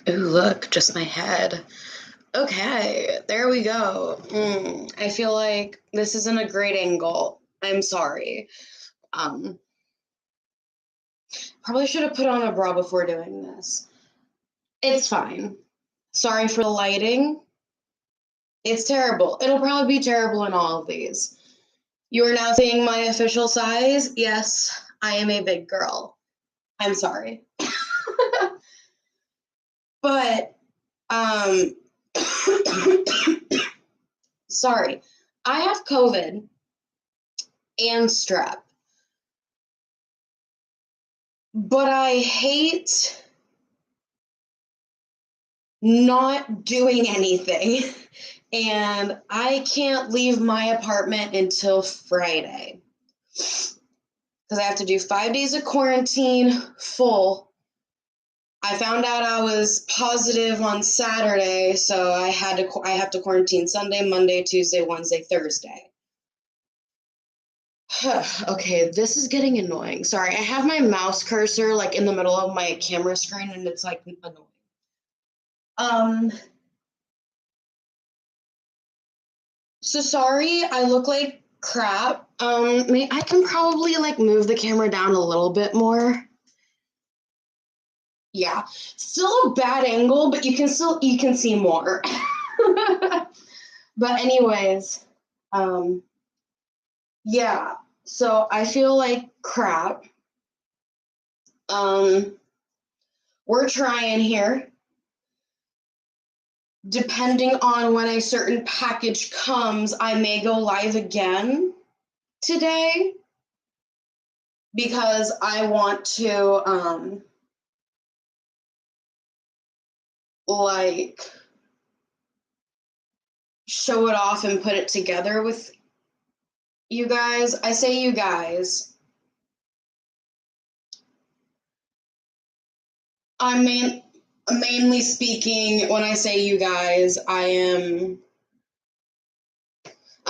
Ooh, look, just my head. Okay, there we go. I feel like this isn't a great angle. I'm sorry. Um, Probably should have put on a bra before doing this. It's fine. Sorry for the lighting. It's terrible. It'll probably be terrible in all of these. You are now seeing my official size. Yes, I am a big girl. I'm sorry. But, um, sorry. I have COVID and strep, but I hate not doing anything. And I can't leave my apartment until Friday because I have to do 5 days of quarantine full. I found out I was positive on Saturday, so I have to quarantine Sunday, Monday, Tuesday, Wednesday, Thursday. Okay, this is getting annoying. Sorry, I have my mouse cursor like in the middle of my camera screen and it's like annoying. Um so sorry, I look like crap. I can probably like move the camera down a little bit more. Yeah, still a bad angle, but you can see more. But anyways, um, yeah. So I feel like crap. Um, we're trying here. Depending on when a certain package comes, I may go live again today because I want to like show it off and put it together with you guys. I say you guys. Mainly speaking, when I say you guys, I'm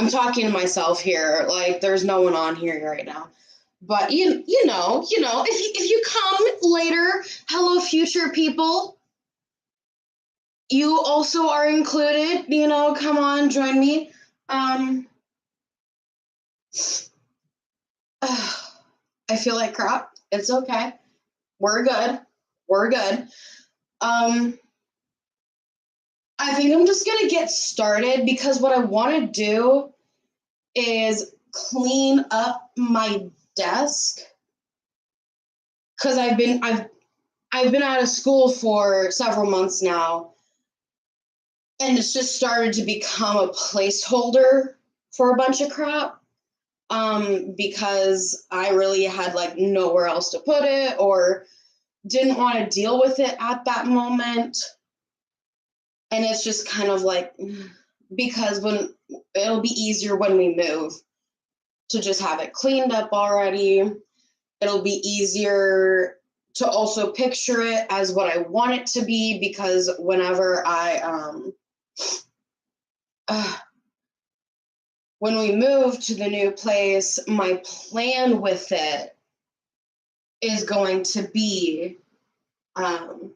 talking to myself here. Like there's no one on here right now. But if you come later, hello future people. You also are included, come on, join me. I feel like crap. It's okay. We're good. We're good. I think I'm just gonna get started because what I want to do is clean up my desk because I've been out of school for several months now, and it's just started to become a placeholder for a bunch of crap. Because I really had like nowhere else to put it or didn't want to deal with it at that moment. And it's just kind of like because when it'll be easier when we move to just have it cleaned up already. It'll be easier to also picture it as what I want it to be because whenever when we move to the new place, my plan with it is going to be I'm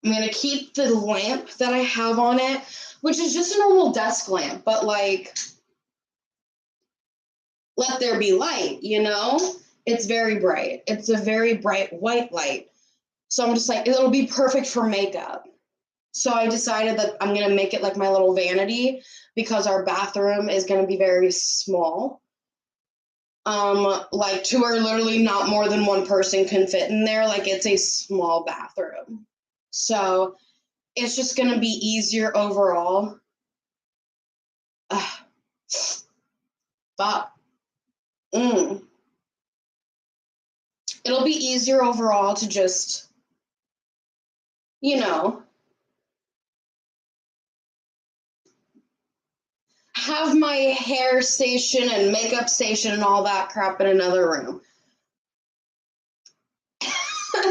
going to keep the lamp that I have on it, which is just a normal desk lamp, but like, let there be light, It's very bright. It's a very bright white light. So I'm just like, it'll be perfect for makeup. So I decided that I'm going to make it like my little vanity because our bathroom is going to be very small. Like to where literally not more than one person can fit in there. Like it's a small bathroom. So it's just going to be easier overall. But it'll be easier overall to just, have my hair station and makeup station and all that crap in another room.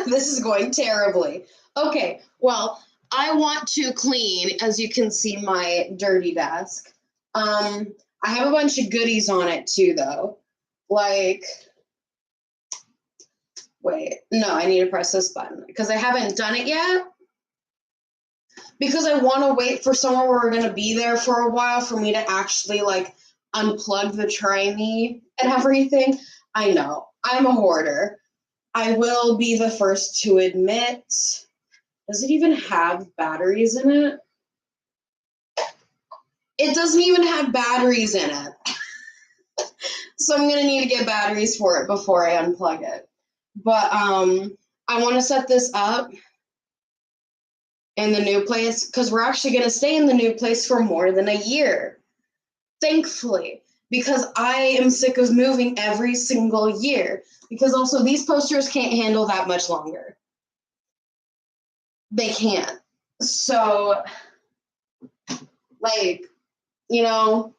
This is going terribly. Okay, well, I want to clean, as you can see, my dirty desk. I have a bunch of goodies on it too, though. Like, wait, no, I need to press this button because I haven't done it yet. because I want to wait for somewhere where we're going to be there for a while for me to actually like unplug the tray and everything. I know, I'm a hoarder. I will be the first to admit. Does it even have batteries in it? It doesn't even have batteries in it. So I'm going to need to get batteries for it before I unplug it. But I want to set this up in the new place because we're actually going to stay in the new place for more than a year. Thankfully, because I am sick of moving every single year. Because also these posters can't handle that much longer. They can't. So, like, you know,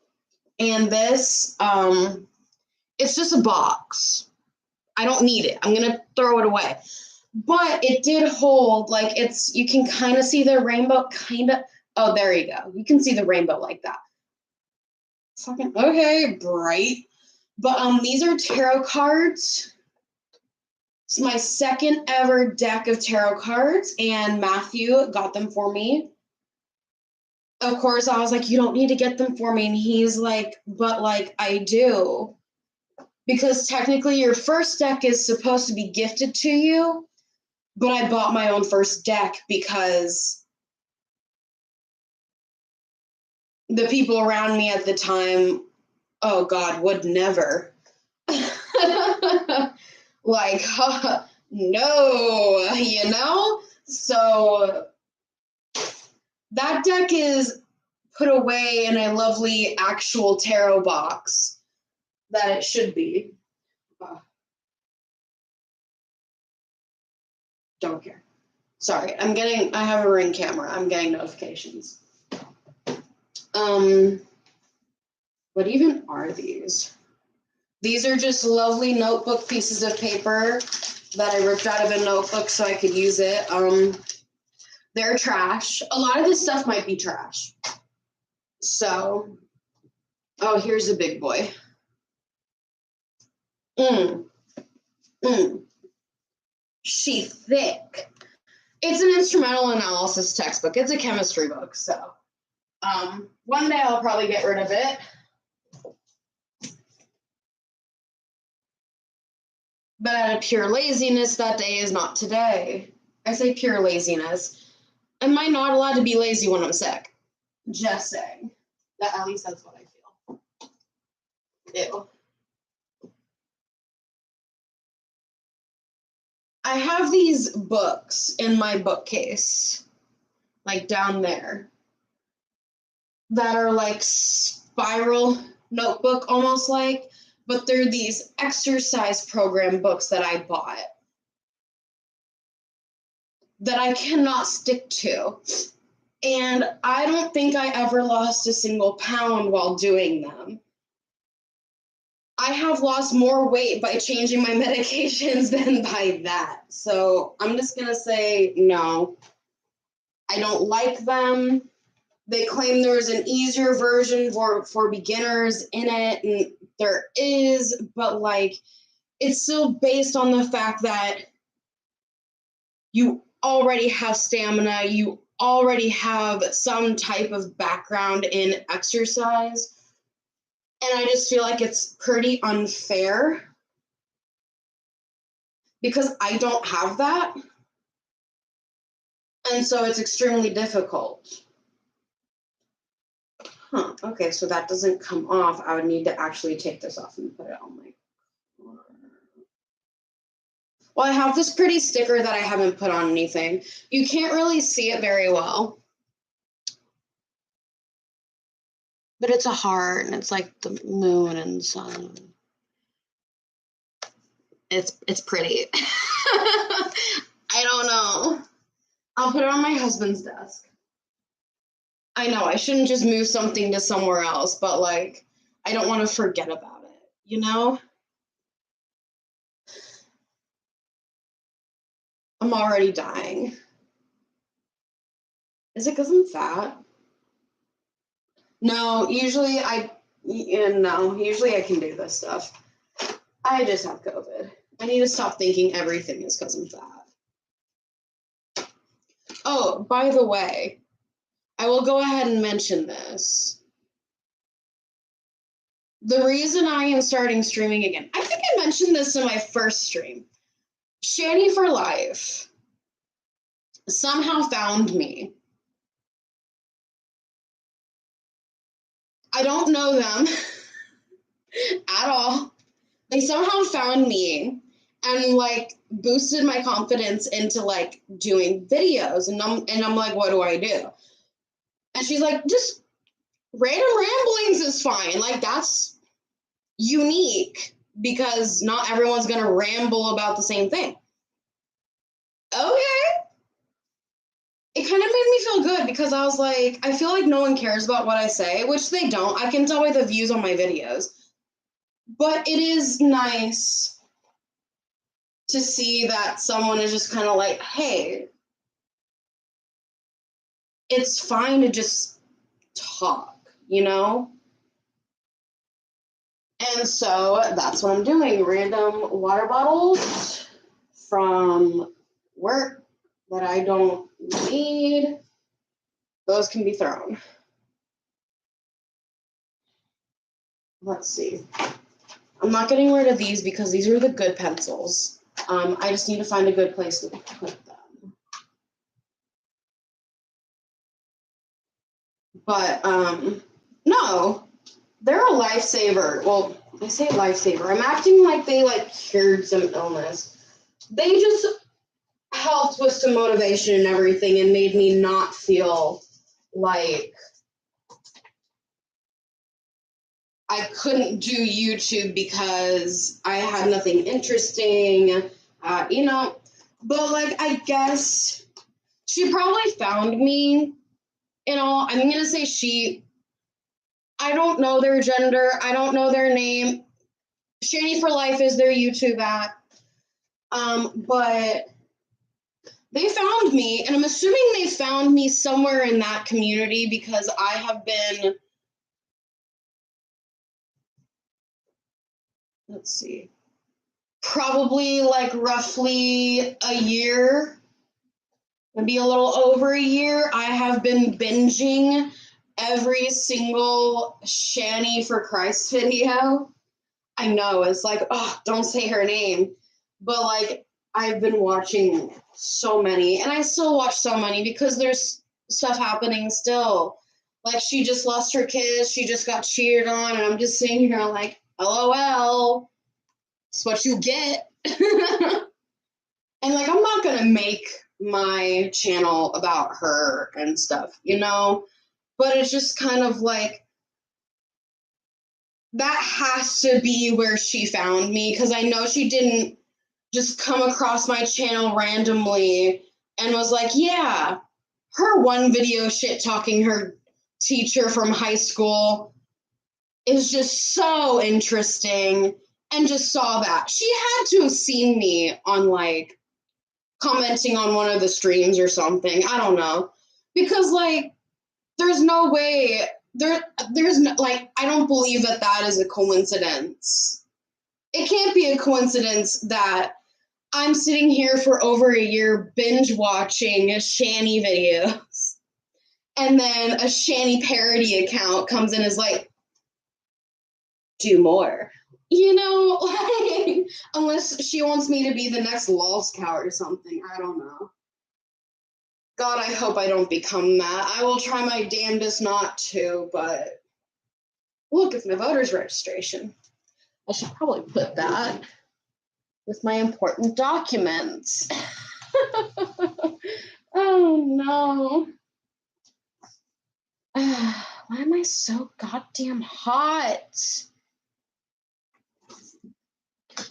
and this, it's just a box. I don't need it. I'm going to throw it away. But it did hold, like, it's, you can kind of see the rainbow, kind of. Oh, there you go. You can see the rainbow like that. Fucking, okay, bright. But these are tarot cards. It's my second ever deck of tarot cards, and Matthew got them for me. Of course, I was like, you don't need to get them for me. And he's like, but like, I do. Because technically your first deck is supposed to be gifted to you, but I bought my own first deck because the people around me at the time, oh God, would never. Like, no, you know? So that deck is put away in a lovely actual tarot box that it should be. Don't care. Sorry, I have a Ring camera. I'm getting notifications. What even are these? These are just lovely notebook pieces of paper that I ripped out of a notebook so I could use it. They're trash. A lot of this stuff might be trash. So, oh, here's a big boy. She thick. It's an instrumental analysis textbook. It's a chemistry book, so one day I'll probably get rid of it. But out of pure laziness, that day is not today. I say pure laziness. Am I not allowed to be lazy when I'm sick? Just saying. That, at least that's what I feel. Ew. I have these books in my bookcase, like down there, that are like spiral notebook almost like, but they're these exercise program books that I bought that I cannot stick to. And I don't think I ever lost a single pound while doing them. I have lost more weight by changing my medications than by that. So I'm just going to say no. I don't like them. They claim there's an easier version for beginners in it, and there is, but like, it's still based on the fact that you already have stamina, you already have some type of background in exercise. And I just feel like it's pretty unfair because I don't have that. And so it's extremely difficult. Huh, okay, so that doesn't come off. I would need to actually take this off and put it on my car. Well, I have this pretty sticker that I haven't put on anything. You can't really see it very well. But it's a heart, and it's like the moon and sun. It's pretty. I don't know. I'll put it on my husband's desk. I know, I shouldn't just move something to somewhere else, but like, I don't want to forget about it, you know? I'm already dying. Is it because I'm fat? No, usually I can do this stuff. I just have COVID. I need to stop thinking everything is because I'm fat. Oh, by the way, I will go ahead and mention this. The reason I am starting streaming again, I think I mentioned this in my first stream. Shanny for Life somehow found me. I don't know them at all. They somehow found me and like boosted my confidence into like doing videos. And I'm like, what do I do? And she's like, just random ramblings is fine. Like that's unique because not everyone's gonna ramble about the same thing. Okay. It kind of made me feel good because I was like, I feel like no one cares about what I say, which they don't. I can tell by the views on my videos. But it is nice to see that someone is just kind of like, hey, it's fine to just talk, you know? And so that's what I'm doing. Random water bottles from work that I don't need. Those can be thrown. Let's see. I'm not getting rid of these because these are the good pencils. I just need to find a good place to put them. But no, they're a lifesaver. Well, I say lifesaver. I'm acting like they like cured some illness. They just helped with some motivation and everything and made me not feel like I couldn't do YouTube because I had nothing interesting, you know. But like, I guess she probably found me. You know, I'm gonna say she. I don't know their gender. I don't know their name. Shady for Life is their YouTube at. But they found me, and I'm assuming they found me somewhere in that community because I have been. Let's see. Probably like roughly a year, maybe a little over a year. I have been binging every single Shanny for Christ video. I know, it's like, oh, don't say her name. But like, I've been watching so many, and I still watch so many because there's stuff happening still. Like, she just lost her kids, she just got cheated on, and I'm just sitting here like, LOL, it's what you get. And like, I'm not gonna make my channel about her and stuff, you know? But it's just kind of like, that has to be where she found me because I know she didn't just come across my channel randomly and was like, yeah, her one video shit talking her teacher from high school is just so interesting, and just saw that. She had to have seen me on like commenting on one of the streams or something. I don't know. Because like there's no way there's no, like, I don't believe that that is a coincidence. It can't be a coincidence that I'm sitting here for over a year binge watching Shanny videos, and then a Shanny parody account comes in and is like, do more. You know, like, unless she wants me to be the next lol scout or something. I don't know. God, I hope I don't become that. I will try my damnedest not to, but look, it's my voter's registration. I should probably put that with my important documents. Oh no. Why am I so goddamn hot?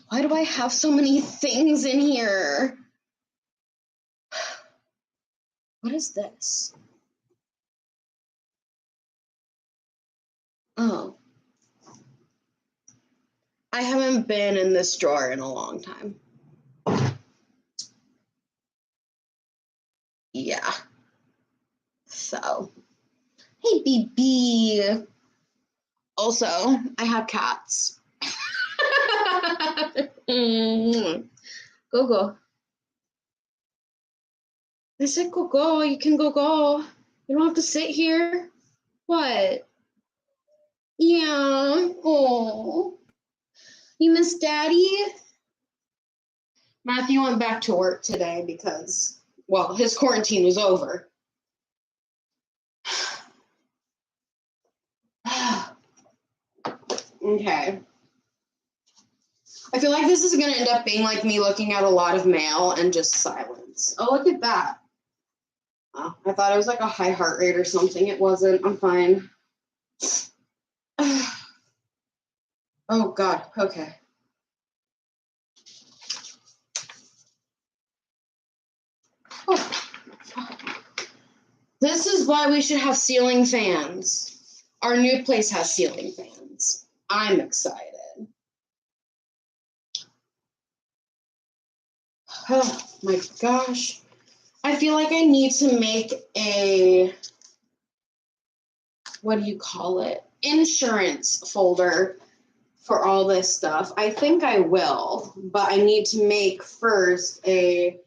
Why do I have so many things in here? What is this? Oh. I haven't been in this drawer in a long time. Yeah. So, hey, BB. Also, I have cats. Go, go. I said go, go. You can go, go. You don't have to sit here. What? Yeah. Oh. You miss Daddy? Matthew went back to work today because, well, his quarantine was over. Okay. I feel like this is going to end up being like me looking at a lot of mail and just silence. Oh, look at that. Oh, I thought it was like a high heart rate or something. It wasn't. I'm fine. Oh, God. Okay. Oh. This is why we should have ceiling fans. Our new place has ceiling fans. I'm excited. Oh, my gosh. I feel like I need to make a, what do you call it? Insurance folder for all this stuff. I think I will, but I need to make first a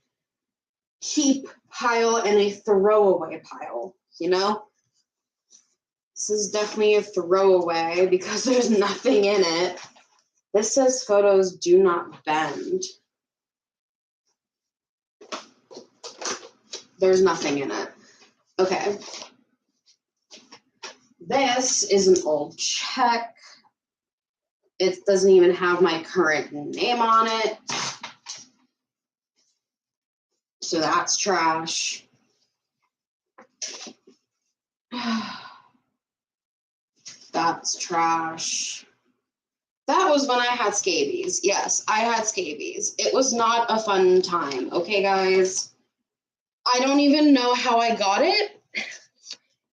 keep pile and a throwaway pile, you know? This is definitely a throwaway because there's nothing in it. This says photos do not bend. There's nothing in it. Okay. This is an old check. It doesn't even have my current name on it. So that's trash. That's trash. That was when I had scabies. Yes, I had scabies. It was not a fun time. Okay, guys? I don't even know how I got it.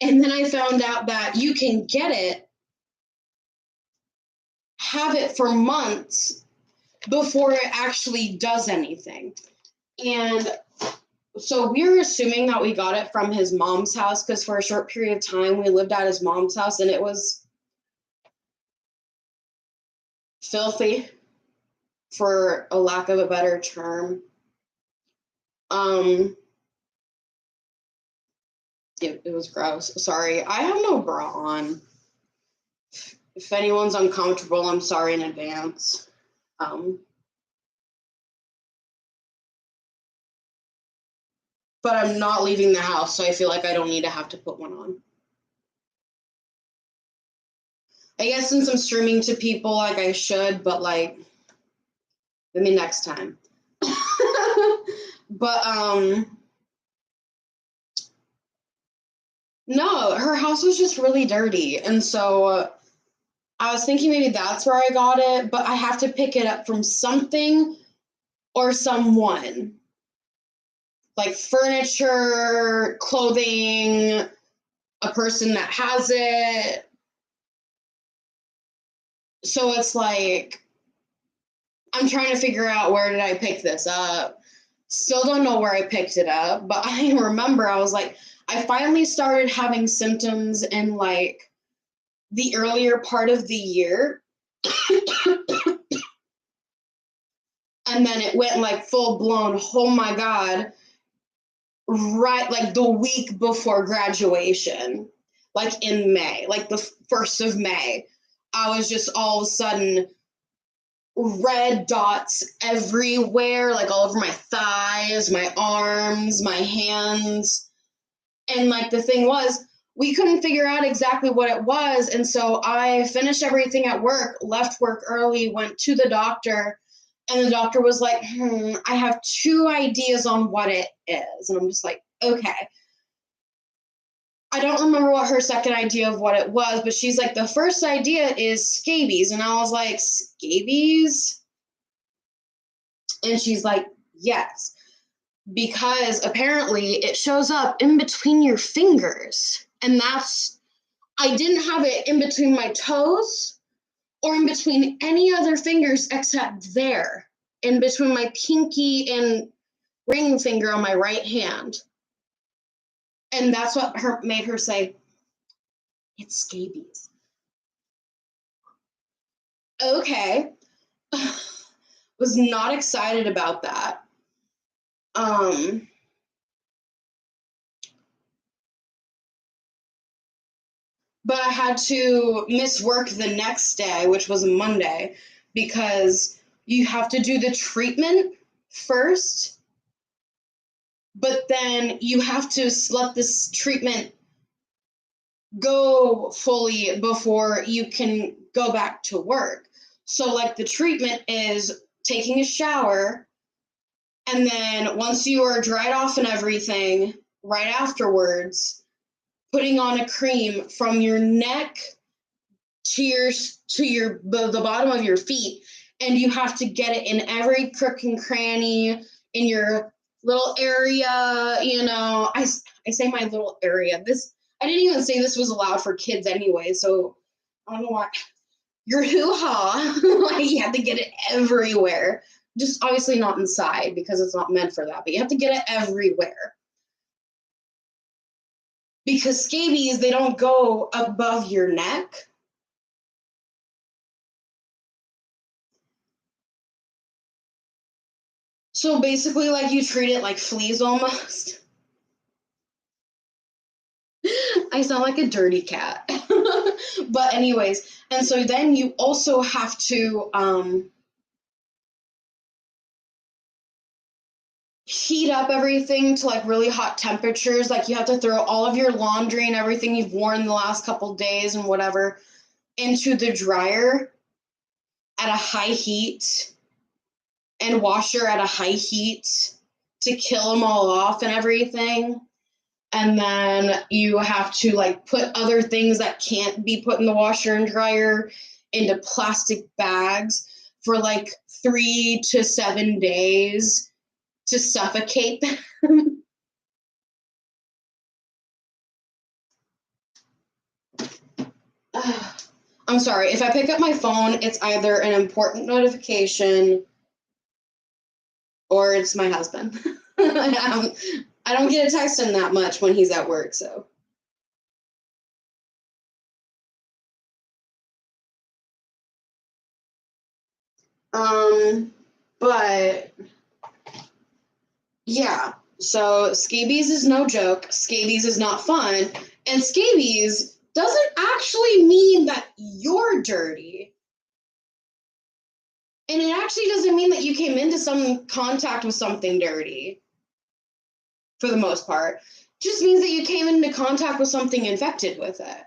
And then I found out that you can get it, have it for months before it actually does anything. And so we were assuming that we got it from his mom's house because for a short period of time we lived at his mom's house and it was filthy, for a lack of a better term. It was gross. Sorry, I have no bra on. If anyone's uncomfortable, I'm sorry in advance. But I'm not leaving the house, so I feel like I don't need to have to put one on. I guess since I'm streaming to people, like I should, but like maybe next time. But no, her house was just really dirty, and so I was thinking maybe that's where I got it, but I have to pick it up from something or someone. Like furniture, clothing, a person that has it. So it's like, I'm trying to figure out where did I pick this up. Still don't know where I picked it up, but I remember I was like, I finally started having symptoms in like the earlier part of the year. And then it went like full blown, oh my God, right like the week before graduation, like in May, like the 1st of May. I was just all of a sudden red dots everywhere, like all over my thighs, my arms, my hands. And like the thing was, we couldn't figure out exactly what it was. And so I finished everything at work, left work early, went to the doctor, and the doctor was like, I have 2 ideas on what it is. And I'm just like, okay. I don't remember what her second idea of what it was, but she's like, the first idea is scabies. And I was like, scabies? And she's like, yes, because apparently it shows up in between your fingers. And I didn't have it in between my toes or in between any other fingers except there, in between my pinky and ring finger on my right hand. And that's what made her say, it's scabies. Okay. Was not excited about that. but I had to miss work the next day, which was a Monday, because you have to do the treatment first, but then you have to let this treatment go fully before you can go back to work. So, like, the treatment is taking a shower, and then once you are dried off and everything, right afterwards, putting on a cream from your neck to the bottom of your feet, and you have to get it in every crook and cranny in your little area. I say my little area. This I didn't even say this was allowed for kids anyway, so I don't know why. Your hoo-ha. Like, you have to get it everywhere. Just obviously not inside because it's not meant for that, but you have to get it everywhere. Because scabies, they don't go above your neck. So basically, like, you treat it like fleas almost. I sound like a dirty cat. But anyways, and so then you also have to heat up everything to like really hot temperatures. Like, you have to throw all of your laundry and everything you've worn the last couple days and whatever into the dryer at a high heat and washer at a high heat to kill them all off and everything. And then you have to like put other things that can't be put in the washer and dryer into plastic bags for like 3 to 7 days to suffocate them. I'm sorry, if I pick up my phone, it's either an important notification or it's my husband. I don't get a text him that much when he's at work, so. But yeah, so scabies is no joke. Scabies is not fun. And scabies doesn't actually mean that you're dirty. And it actually doesn't mean that you came into some contact with something dirty, for the most part. It just means that you came into contact with something infected with it.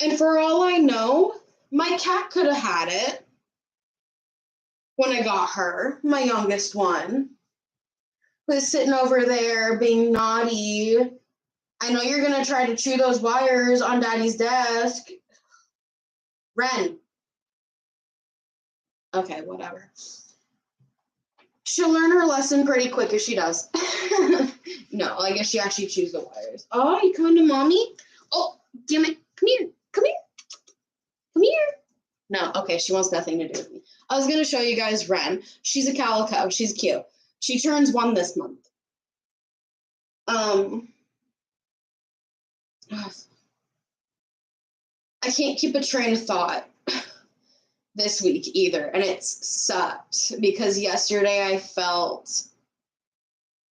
And for all I know, my cat could have had it when I got her, my youngest one, was sitting over there being naughty. I know you're going to try to chew those wires on Daddy's desk. Ren. Okay, whatever. She'll learn her lesson pretty quick if she does. No, I guess she actually chews the wires. Oh, you coming to mommy? Oh, damn it. Come here. Come here. Come here. No, okay, she wants nothing to do with me. I was going to show you guys Ren. She's a calico. She's cute. She turns 1 this month. I can't keep a train of thought this week either, and it's sucked because yesterday I felt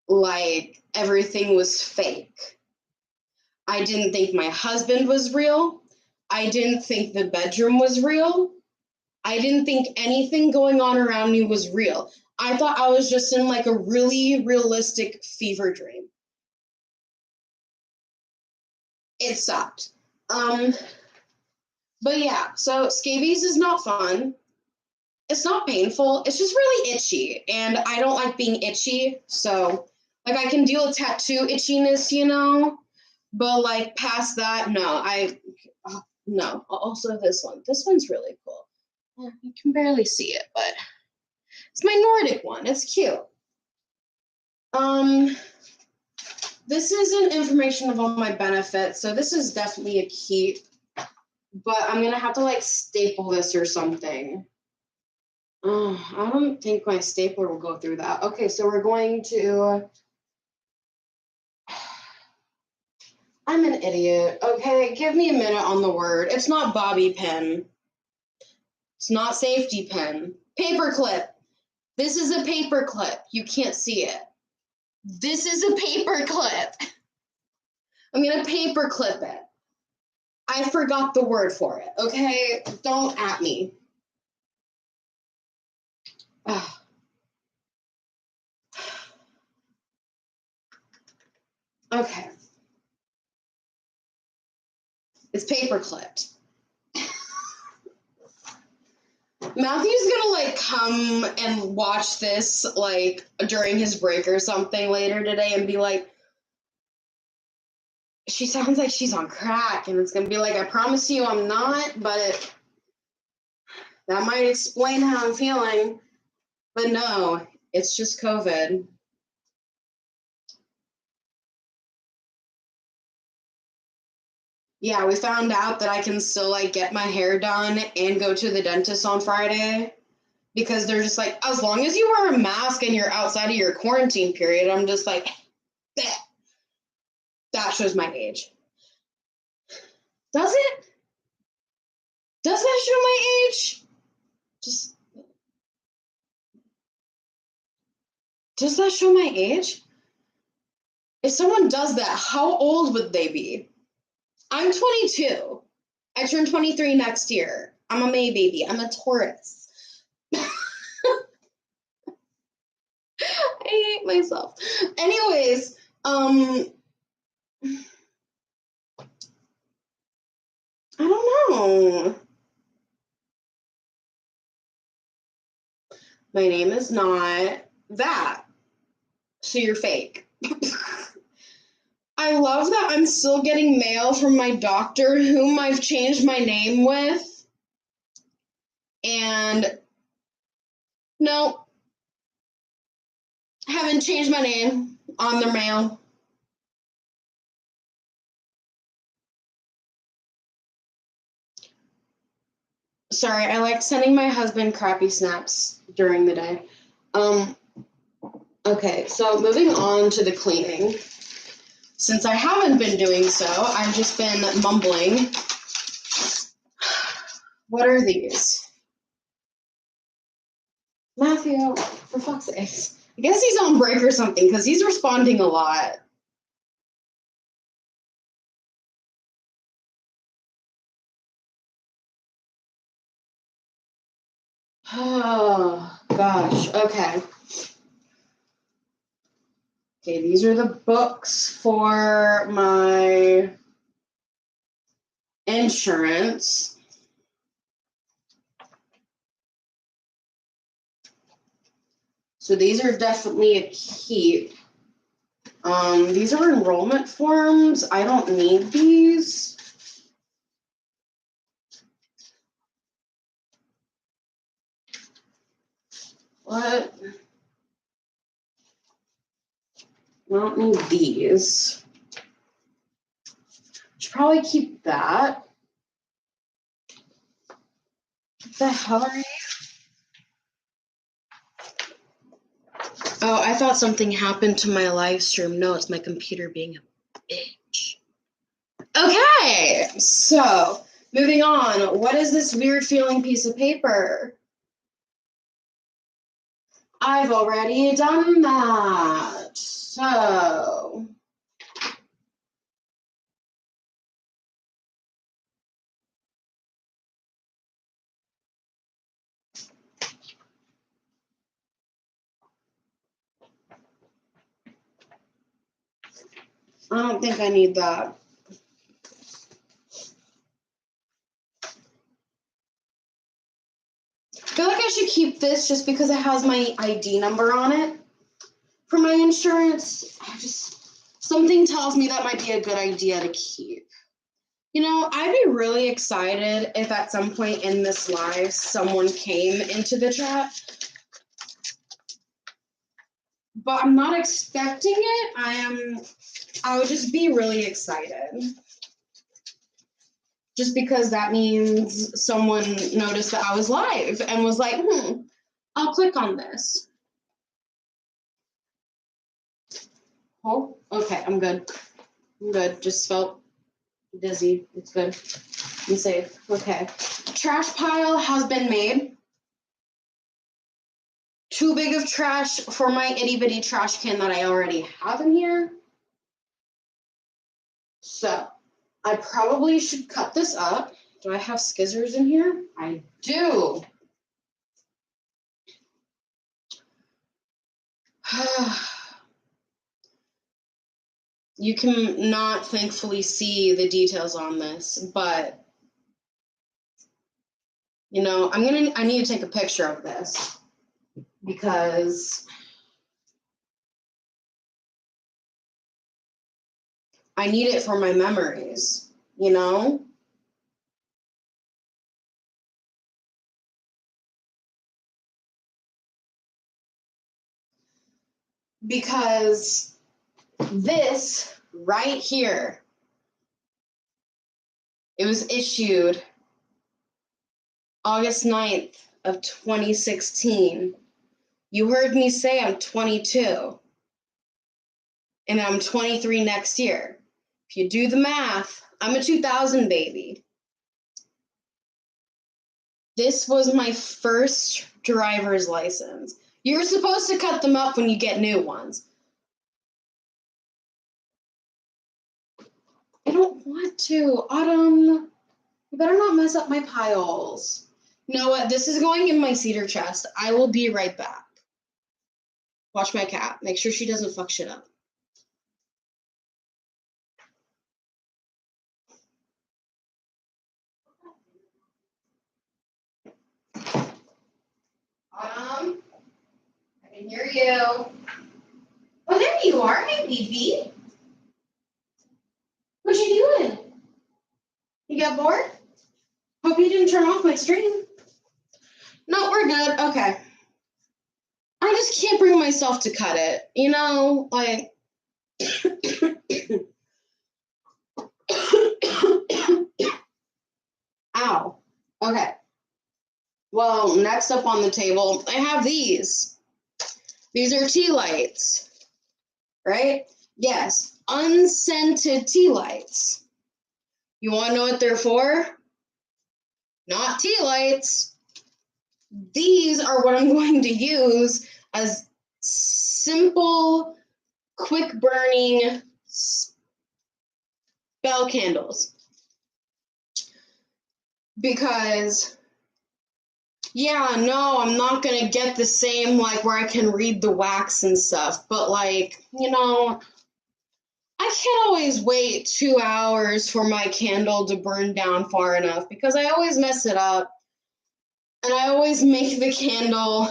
like everything was fake. I didn't think my husband was real. I didn't think the bedroom was real. I didn't think anything going on around me was real. I thought I was just in like a really realistic fever dream. It sucked. But yeah, so scabies is not fun. It's not painful. It's just really itchy, and I don't like being itchy. So, like, I can deal with tattoo itchiness, but like past that, no. No. Also, this one. This one's really cool. You can barely see it, but it's my Nordic one. It's cute. This isn't information of all my benefits, so this is definitely a keep. But I'm gonna have to like staple this or something. Oh, I don't think my stapler will go through that. Okay, so we're going to. I'm an idiot. Okay, give me a minute on the word. It's not bobby pin. It's not safety pin. Paperclip. This is a paperclip. You can't see it. This is a paperclip. I'm gonna paperclip it. I forgot the word for it, okay? Don't at me. Ugh. Okay. It's paper clipped. Matthew's gonna like come and watch this like during his break or something later today and be like, she sounds like she's on crack, and it's gonna be like, I promise you I'm not, but that might explain how I'm feeling. But no, it's just COVID. Yeah, we found out that I can still like get my hair done and go to the dentist on Friday because they're just like, as long as you wear a mask and you're outside of your quarantine period, I'm just like, bleh. That shows my age. Does it? Does that show my age? Just does that show my age? If someone does that, how old would they be? I'm 22. I turn 23 next year. I'm a May baby. I'm a Taurus. I hate myself. Anyways, I don't know. My name is not that. So you're fake. I love that I'm still getting mail from my doctor, whom I've changed my name with. And no, haven't changed my name on their mail. Sorry, I like sending my husband crappy snaps during the day. Okay, so moving on to the cleaning. Since I haven't been doing so, I've just been mumbling. What are these? Matthew, for fuck's sake. I guess he's on break or something because he's responding a lot. Oh, gosh. Okay. Okay, these are the books for my insurance. So these are definitely a keep. These are enrollment forms. I don't need these. What? I don't need these. Should probably keep that. What the hell are you? Oh, I thought something happened to my live stream. No, it's my computer being a bitch. Okay, so moving on. What is this weird feeling piece of paper? I've already done that. So I don't think I need that. I feel like I should keep this just because it has my ID number on it for my insurance. Something tells me that might be a good idea to keep. You know, I'd be really excited if at some point in this live someone came into the chat, but I'm not expecting it. I would just be really excited. Just because that means someone noticed that I was live and was like, I'll click on this. Oh, okay, I'm good. I'm good. Just felt dizzy. It's good. I'm safe. Okay. Trash pile has been made. Too big of trash for my itty bitty trash can that I already have in here. So I probably should cut this up. Do I have scissors in here? I do. You can not thankfully see the details on this, but you know, I need to take a picture of this because I need it for my memories, you know? Because this right here, it was issued August 9th of 2016. You heard me say I'm 22 and I'm 23 next year. If you do the math, I'm a 2000 baby. This was my first driver's license. You're supposed to cut them up when you get new ones. I don't want to. Autumn, you better not mess up my piles. You know what? This is going in my cedar chest. I will be right back. Watch my cat. Make sure she doesn't fuck shit up. Autumn, I can hear you. Oh, there you are. Hey, BB. What you doing? You got bored? Hope you didn't turn off my stream. No, we're good. Okay. I just can't bring myself to cut it. You know, like. Ow. Okay. Well, next up on the table, I have these. These are tea lights, right? Yes, unscented tea lights. You want to know what they're for? Not tea lights. These are what I'm going to use as simple, quick burning spell candles. Because, yeah, no, I'm not going to get the same, like, where I can read the wax and stuff. But, like, you know, I can't always wait 2 hours for my candle to burn down far enough because I always mess it up. And I always make the candle,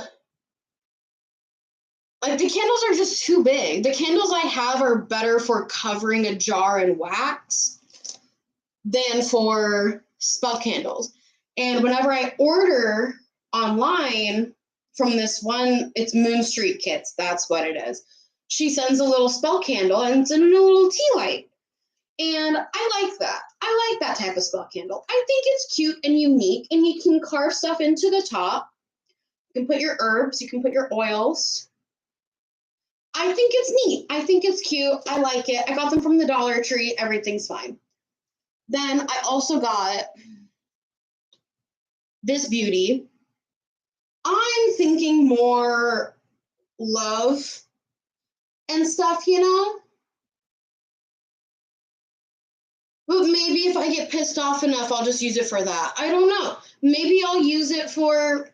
like, the candles are just too big. The candles I have are better for covering a jar in wax than for spell candles. And whenever I order online from this one, it's Moon Street Kits, that's what it is. She sends a little spell candle and it's in a little tea light. And I like that. I like that type of spell candle. I think it's cute and unique, and you can carve stuff into the top. You can put your herbs, you can put your oils. I think it's neat. I think it's cute. I like it. I got them from the Dollar Tree. Everything's fine. Then I also got this beauty. I'm thinking more love and stuff, you know? But maybe if I get pissed off enough, I'll just use it for that. I don't know. Maybe I'll use it for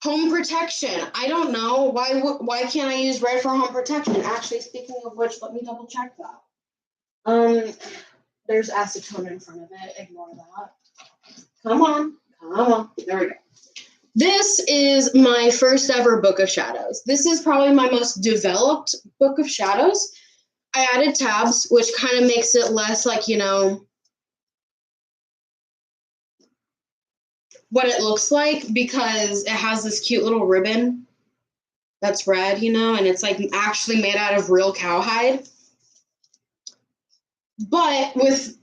home protection. I don't know. Why can't I use red for home protection? Actually, speaking of which, let me double check that. There's acetone in front of it. Ignore that. Come on. There we go. This is my first ever Book of Shadows. This is probably my most developed Book of Shadows. I added tabs, which kind of makes it less like, you know, what it looks like, because it has this cute little ribbon that's red, you know, and it's like actually made out of real cowhide. But with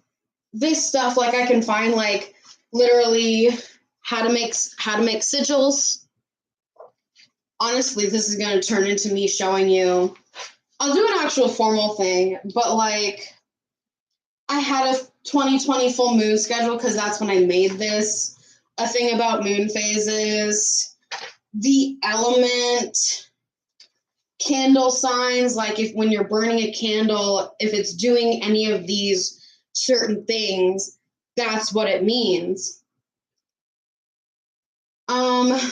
this stuff, like, I can find like literally how to make sigils. Honestly, this is going to turn into me showing you. I'll do an actual formal thing, but like, I had a 2020 full moon schedule because that's when I made this. A thing about moon phases, the element, candle signs, like if when you're burning a candle, if it's doing any of these certain things, that's what it means. I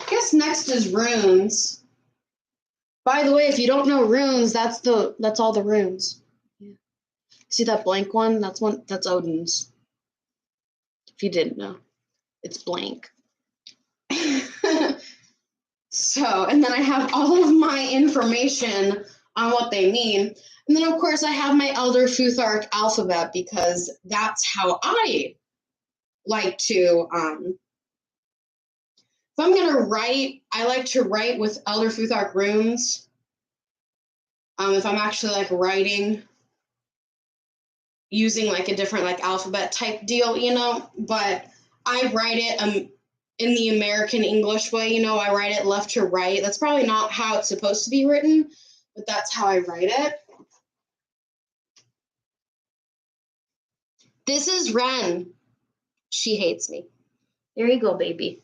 guess next is runes. By the way, if you don't know runes, that's all the runes. Yeah. See that blank one? That's Odin's. If you didn't know, it's blank. So, and then I have all of my information on what they mean. And then, of course, I have my Elder Futhark alphabet because that's how I like to, if I'm going to write, I like to write with Elder Futhark runes. If I'm actually like writing using like a different like alphabet type deal, but I write it in the American English way, I write it left to right. That's probably not how it's supposed to be written, but that's how I write it. This is Ren. She hates me. There you go, baby.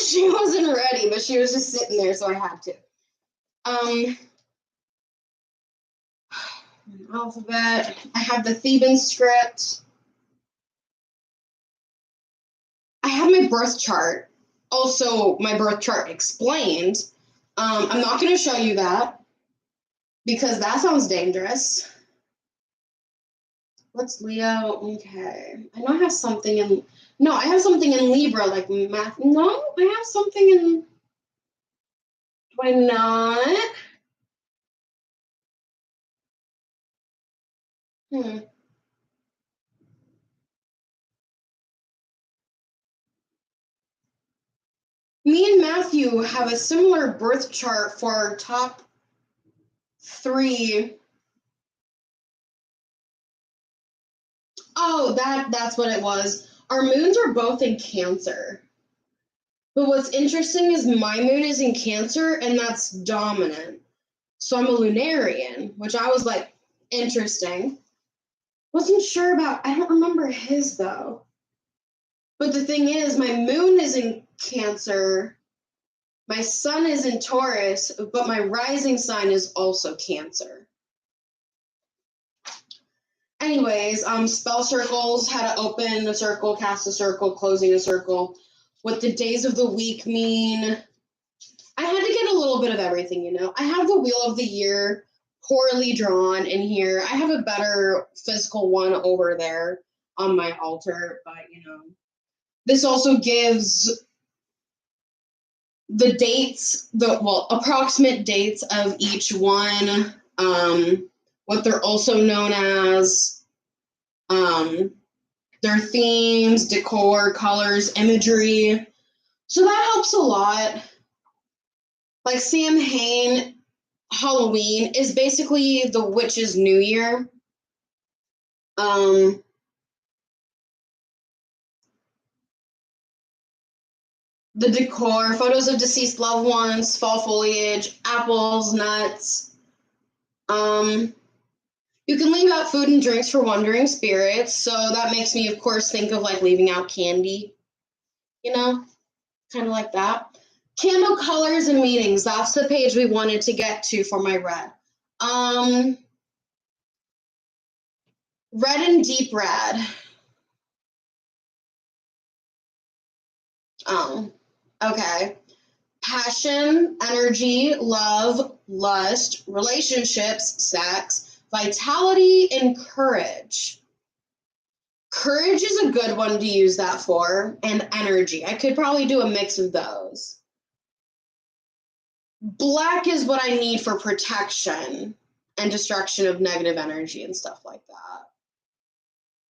She wasn't ready, but she was just sitting there, so I had to. Alphabet. I have the Theban script. I have my birth chart. Also, my birth chart explained. I'm not going to show you that because that sounds dangerous. What's Leo? Okay. I know I have something in. No, I have something in Libra, like math. No, I have something in. Do I not? Me and Matthew have a similar birth chart for our top 3. Oh, that's what it was. Our moons are both in Cancer. But what's interesting is my moon is in Cancer, and that's dominant. So I'm a Lunarian, which I was like, interesting. Wasn't sure about, I don't remember his though. But the thing is, my moon is in Cancer, my sun is in Taurus, but my rising sign is also Cancer. Anyways, spell circles, how to open a circle, cast a circle, closing a circle, what the days of the week mean. I had to get a little bit of everything, I have the wheel of the year poorly drawn in here. I have a better physical one over there on my altar, but this also gives the dates, approximate dates of each one, what they're also known as, their themes, decor, colors, imagery. So that helps a lot. Like Samhain, Halloween is basically the witch's new year. The decor, photos of deceased loved ones, fall foliage, apples, nuts. You can leave out food and drinks for wandering spirits, so that makes me, of course, think of like leaving out candy, kind of like that. Candle colors and meanings, that's the page we wanted to get to for my red. Red and deep red. Oh, okay. Passion, energy, love, lust, relationships, sex, vitality, and courage. Courage is a good one to use that for, and energy. I could probably do a mix of those. Black is what I need for protection and destruction of negative energy and stuff like that.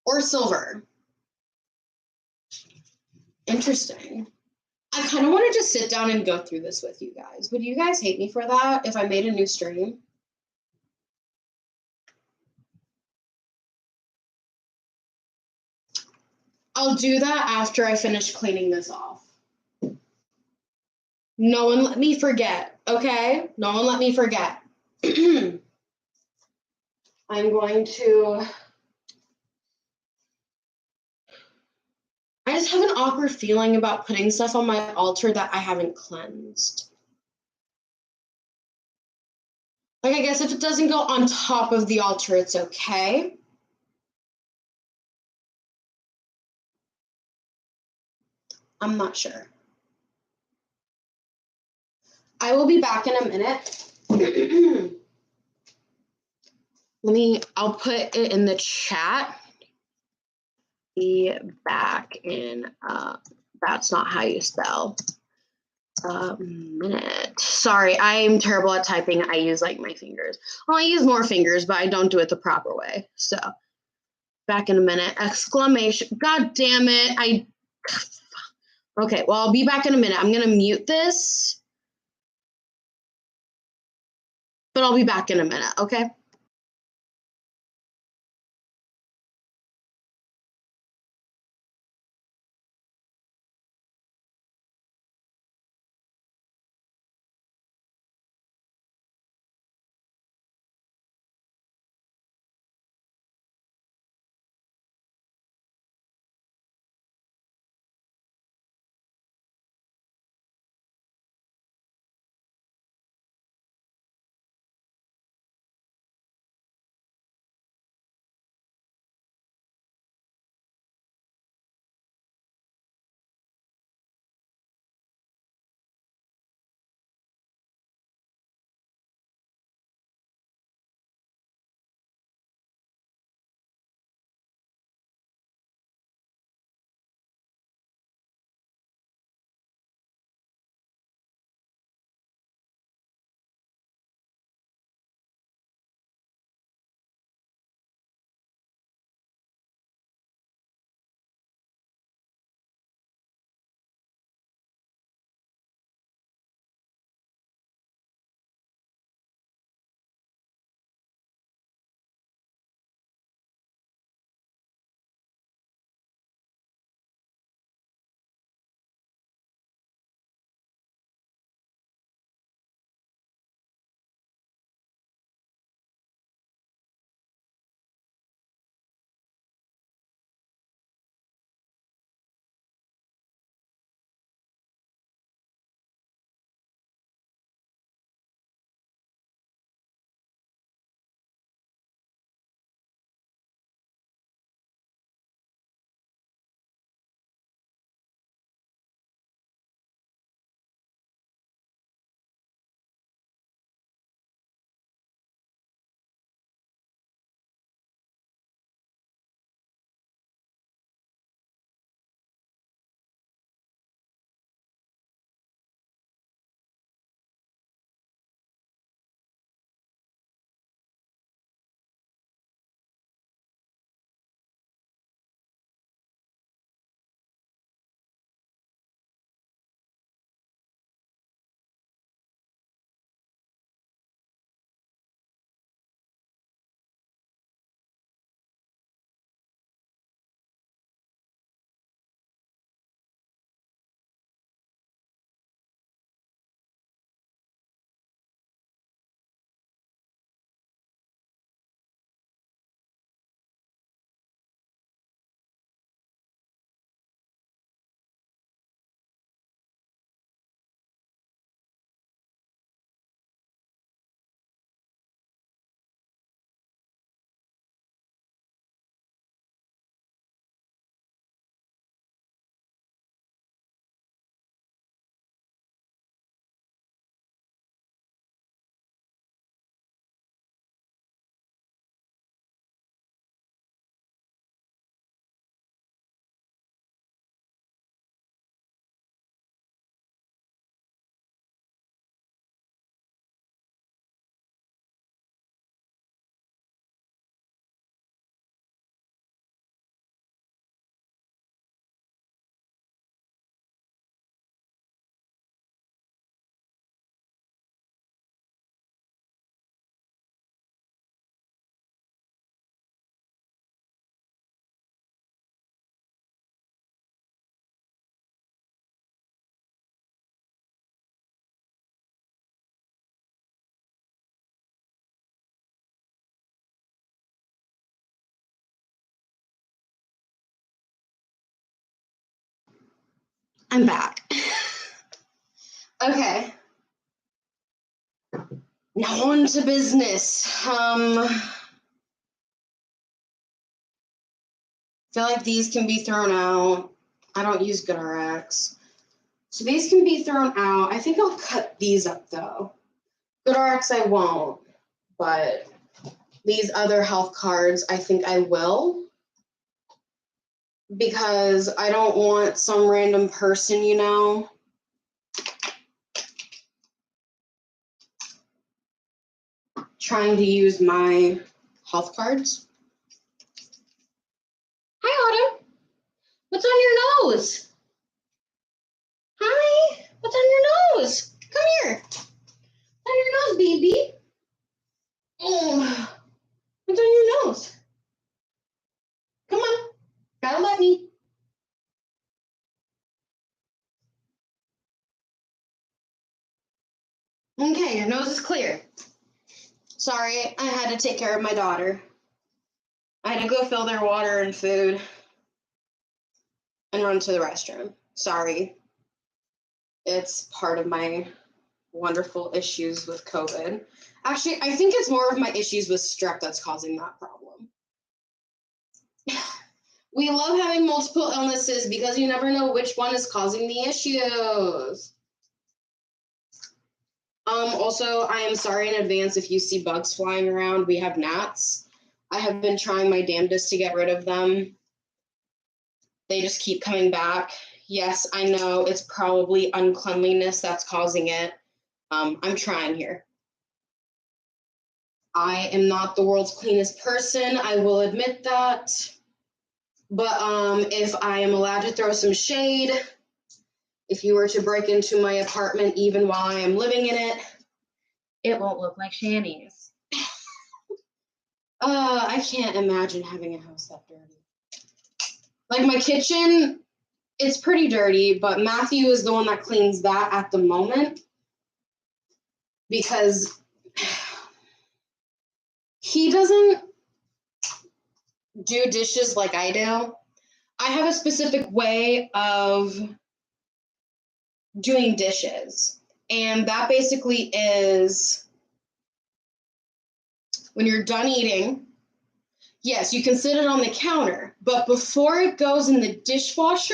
Or silver. Interesting. I kind of want to just sit down and go through this with you guys. Would you guys hate me for that if I made a new stream? I'll do that after I finish cleaning this off. No one let me forget, okay? No one let me forget. I'm going to... I just have an awkward feeling about putting stuff on my altar that I haven't cleansed. Like, I guess if it doesn't go on top of the altar, it's okay. I'm not sure. I will be back in a minute. I'll put it in the chat. Be back in, that's not how you spell. A minute. Sorry, I'm terrible at typing. I use like my fingers. Well, I use more fingers, but I don't do it the proper way. So, back in a minute. Exclamation. God damn it. Okay, well, I'll be back in a minute. I'm going to mute this, but I'll be back in a minute, okay? I'm back. Okay. Now on to business. I feel like these can be thrown out. I don't use GoodRx. So these can be thrown out. I think I'll cut these up though. GoodRx I won't, but these other health cards I think I will, because I don't want some random person, trying to use my health cards. Hi, Autumn. What's on your nose? Hi. What's on your nose? Come here. What's on your nose, baby? Oh, what's on your nose? Come on. Gotta let me. Okay, your nose is clear. Sorry, I had to take care of my daughter. I had to go fill their water and food and run to the restroom. Sorry. It's part of my wonderful issues with COVID. Actually, I think it's more of my issues with strep that's causing that problem. We love having multiple illnesses because you never know which one is causing the issues. Also, I am sorry in advance if you see bugs flying around. We have gnats. I have been trying my damnedest to get rid of them. They just keep coming back. Yes, I know it's probably uncleanliness that's causing it. I'm trying here. I am not the world's cleanest person. I will admit that. But if I am allowed to throw some shade, if you were to break into my apartment even while I am living in it, it won't look like Shanny's. I can't imagine having a house that dirty. Like my kitchen, it's pretty dirty, but Matthew is the one that cleans that at the moment because he doesn't do dishes like I do. I have a specific way of doing dishes, and that basically is when you're done eating, yes, you can sit it on the counter, but before it goes in the dishwasher,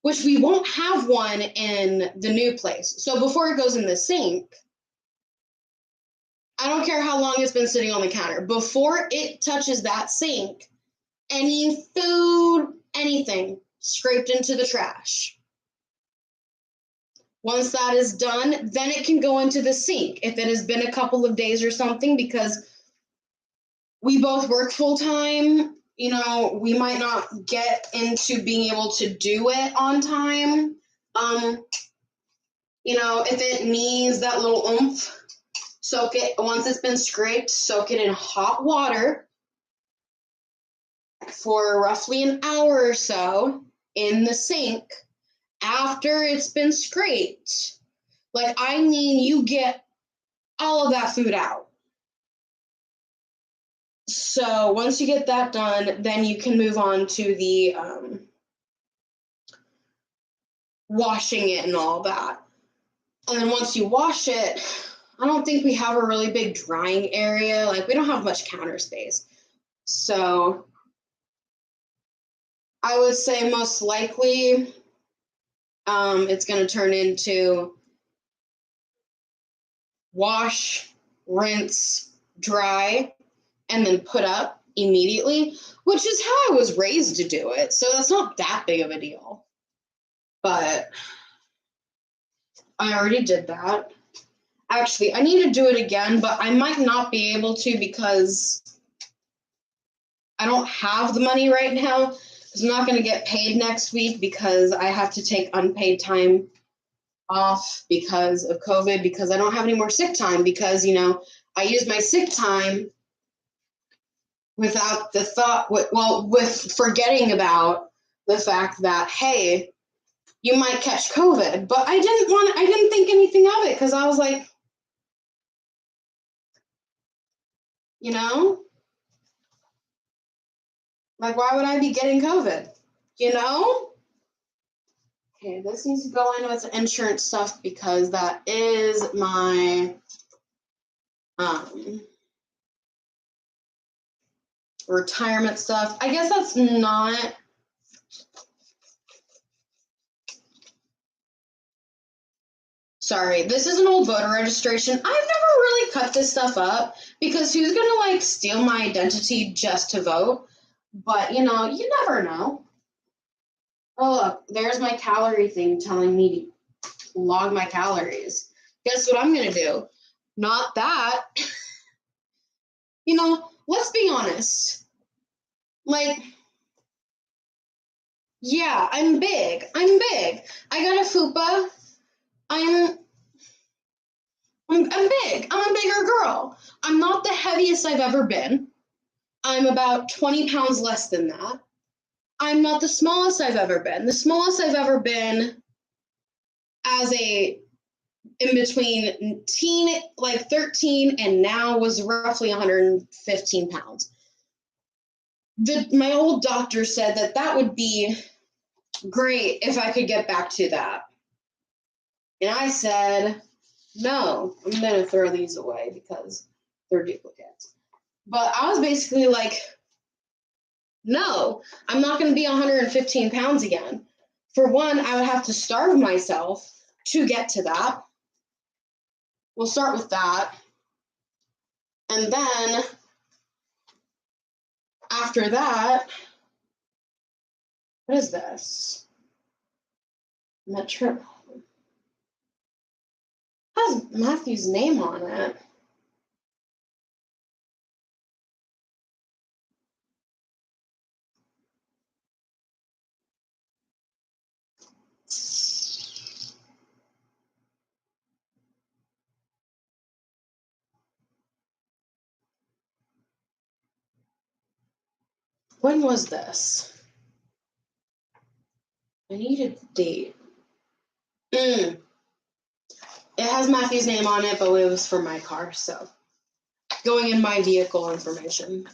which we won't have one in the new place. So before it goes in the sink, I don't care how long it's been sitting on the counter. Before it touches that sink, any food, anything, scraped into the trash. Once that is done, then it can go into the sink if it has been a couple of days or something, because we both work full time. We might not get into being able to do it on time. If it needs that little oomph, soak it, once it's been scraped, soak it in hot water for roughly an hour or so in the sink after it's been scraped. Like, I mean, you get all of that food out. So once you get that done, then you can move on to the washing it and all that. And then once you wash it, I don't think we have a really big drying area. Like, we don't have much counter space. So I would say most likely it's going to turn into wash, rinse, dry, and then put up immediately, which is how I was raised to do it. So that's not that big of a deal. But I already did that. Actually, I need to do it again, but I might not be able to because I don't have the money right now. I'm not going to get paid next week because I have to take unpaid time off because of COVID, because I don't have any more sick time, because, I use my sick time without the thought, with forgetting about the fact that, hey, you might catch COVID. But I didn't think anything of it because I was like, like, why would I be getting COVID? Okay, this needs to go in with insurance stuff because that is my retirement stuff. I guess that's not. Sorry, this is an old voter registration. I've never really cut this stuff up because who's gonna like steal my identity just to vote? But you know, you never know. Oh look, there's my calorie thing telling me to log my calories. Guess what I'm gonna do? Not that. You know, let's be honest. Like, yeah, I'm big. I'm big. I got a fupa. I'm big. I'm a bigger girl. I'm not the heaviest I've ever been. I'm about 20 pounds less than that. I'm not the smallest I've ever been. The smallest I've ever been as a in between teen, like 13 and now was roughly 115 pounds. My old doctor said that would be great if I could get back to that. And I said, no, I'm going to throw these away because they're duplicates. But I was basically like, no, I'm not going to be 115 pounds again. For one, I would have to starve myself to get to that. We'll start with that. And then after that, what is this? Metro. Has Matthew's name on it. When was this? I need a date. It has Matthew's name on it, but it was for my car, so going in my vehicle information.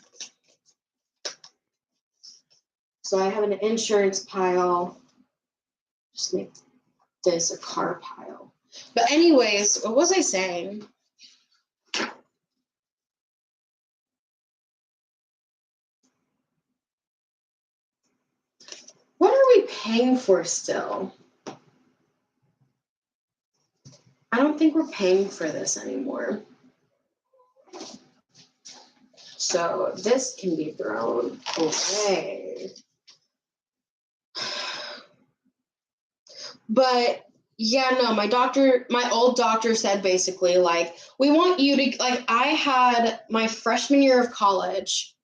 So I have an insurance pile. Just make this a car pile. But anyways, what was I saying? What are we paying for still? I don't think we're paying for this anymore. So this can be thrown away. But yeah, no, my old doctor said basically like, we want you to, like, I had my freshman year of college,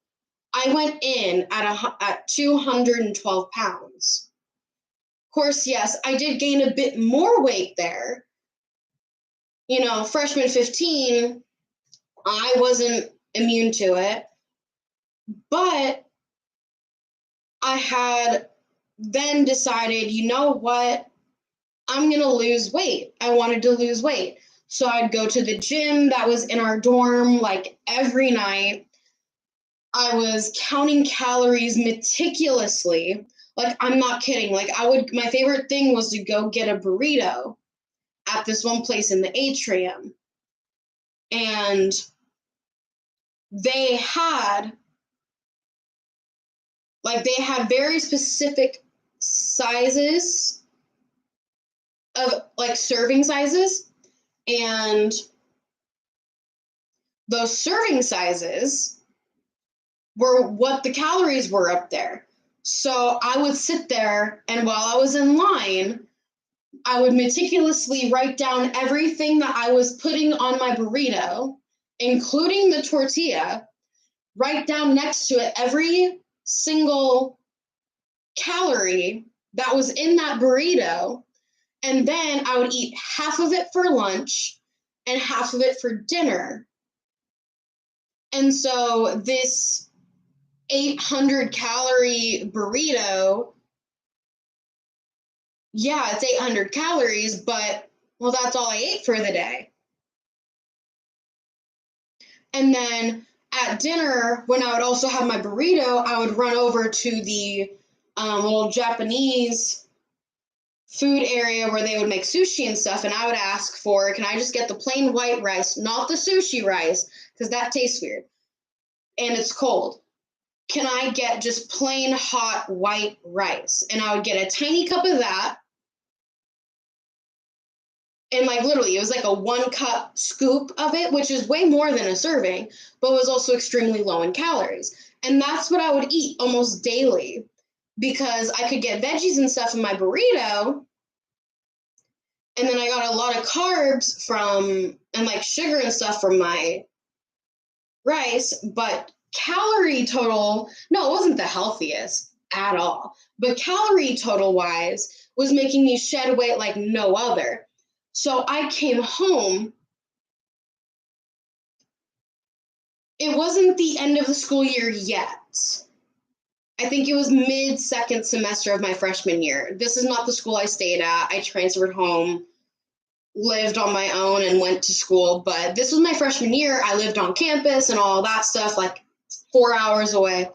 I went in at 212 pounds. Of course, yes, I did gain a bit more weight there. You know, freshman 15, I wasn't immune to it. But I had then decided, you know what? I'm going to lose weight. I wanted to lose weight. So I'd go to the gym that was in our dorm like every night. I was counting calories meticulously. Like, I'm not kidding. Like, my favorite thing was to go get a burrito at this one place in the atrium. And they had very specific sizes of like serving sizes. And those serving sizes were what the calories were up there. So I would sit there, and while I was in line, I would meticulously write down everything that I was putting on my burrito, including the tortilla, write down next to it every single calorie that was in that burrito, and then I would eat half of it for lunch and half of it for dinner. And so this 800 calorie burrito, yeah, it's 800 calories, but well, that's all I ate for the day. And then at dinner, when I would also have my burrito, I would run over to the little Japanese food area where they would make sushi and stuff, and I would ask for, can I just get the plain white rice, not the sushi rice, because that tastes weird, and it's cold. Can I get just plain hot white rice? And I would get a tiny cup of that. And like literally, it was like a 1 cup scoop of it, which is way more than a serving, but was also extremely low in calories. And that's what I would eat almost daily because I could get veggies and stuff in my burrito. And then I got a lot of carbs from, and like sugar and stuff from my rice, but calorie total, no, it wasn't the healthiest at all. But calorie total wise was making me shed weight like no other. So I came home. It wasn't the end of the school year yet. I think it was mid-second semester of my freshman year. This is not the school I stayed at. I transferred home, lived on my own, and went to school. But this was my freshman year. I lived on campus and all that stuff, like 4 hours away.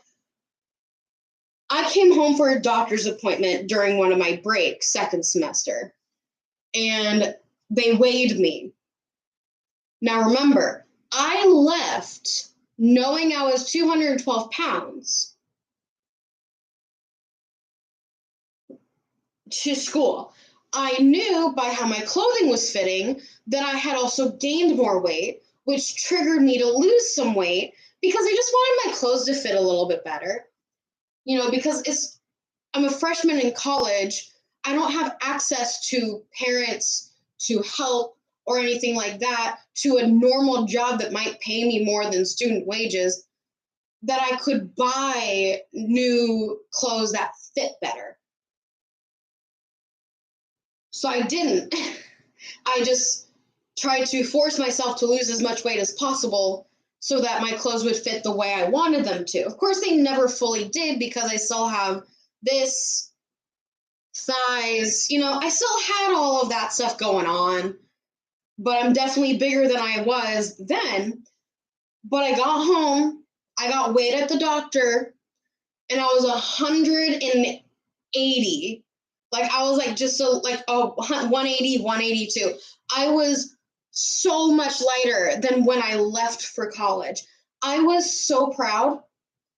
I came home for a doctor's appointment during one of my breaks, second semester, and they weighed me. Now remember, I left knowing I was 212 pounds to school. I knew by how my clothing was fitting that I had also gained more weight, which triggered me to lose some weight because I just wanted my clothes to fit a little bit better. You know, because I'm a freshman in college. I don't have access to parents to help or anything like that, to a normal job that might pay me more than student wages, that I could buy new clothes that fit better. So I didn't. I just tried to force myself to lose as much weight as possible so that my clothes would fit the way I wanted them to. Of course, they never fully did because I still have this size, you know, I still had all of that stuff going on, but I'm definitely bigger than I was then. But I got home, I got weighed at the doctor, and I was 180. Like I was like just like 180, 182. I was so much lighter than when I left for college. I was so proud.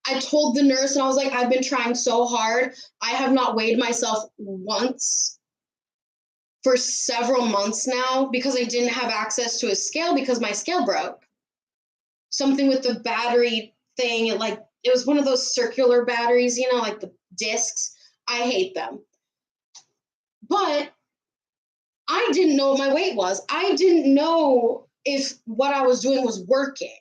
I told the nurse and I was like, I've been trying so hard. I have not weighed myself once for several months now because I didn't have access to a scale because my scale broke. Something with the battery thing, it was one of those circular batteries, you know, like the discs. I hate them. But I didn't know what my weight was. I didn't know if what I was doing was working.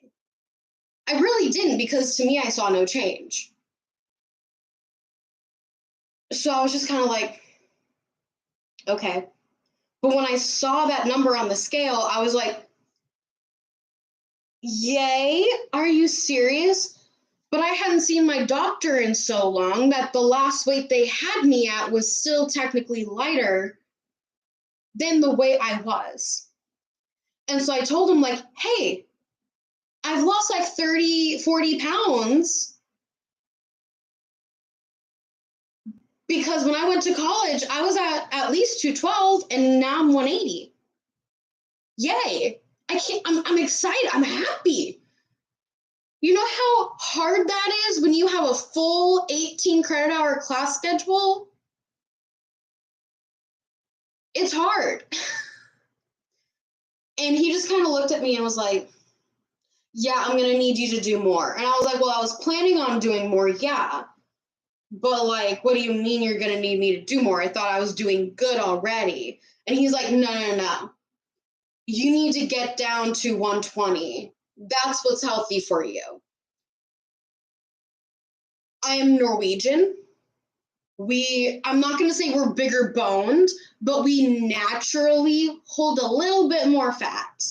I really didn't because to me, I saw no change. So I was just kind of like, okay. But when I saw that number on the scale, I was like, yay, are you serious? But I hadn't seen my doctor in so long that the last weight they had me at was still technically lighter than the weight I was. And so I told him, like, hey, I've lost like 30, 40 pounds because when I went to college, I was at least 212 and now I'm 180. Yay. I'm excited. I'm happy. You know how hard that is when you have a full 18 credit hour class schedule? It's hard. And he just kind of looked at me and was like, yeah, I'm going to need you to do more. And I was like, well, I was planning on doing more, yeah. But like, what do you mean you're going to need me to do more? I thought I was doing good already. And he's like, no. You need to get down to 120. That's what's healthy for you. I am Norwegian. I'm not going to say we're bigger boned, but we naturally hold a little bit more fat.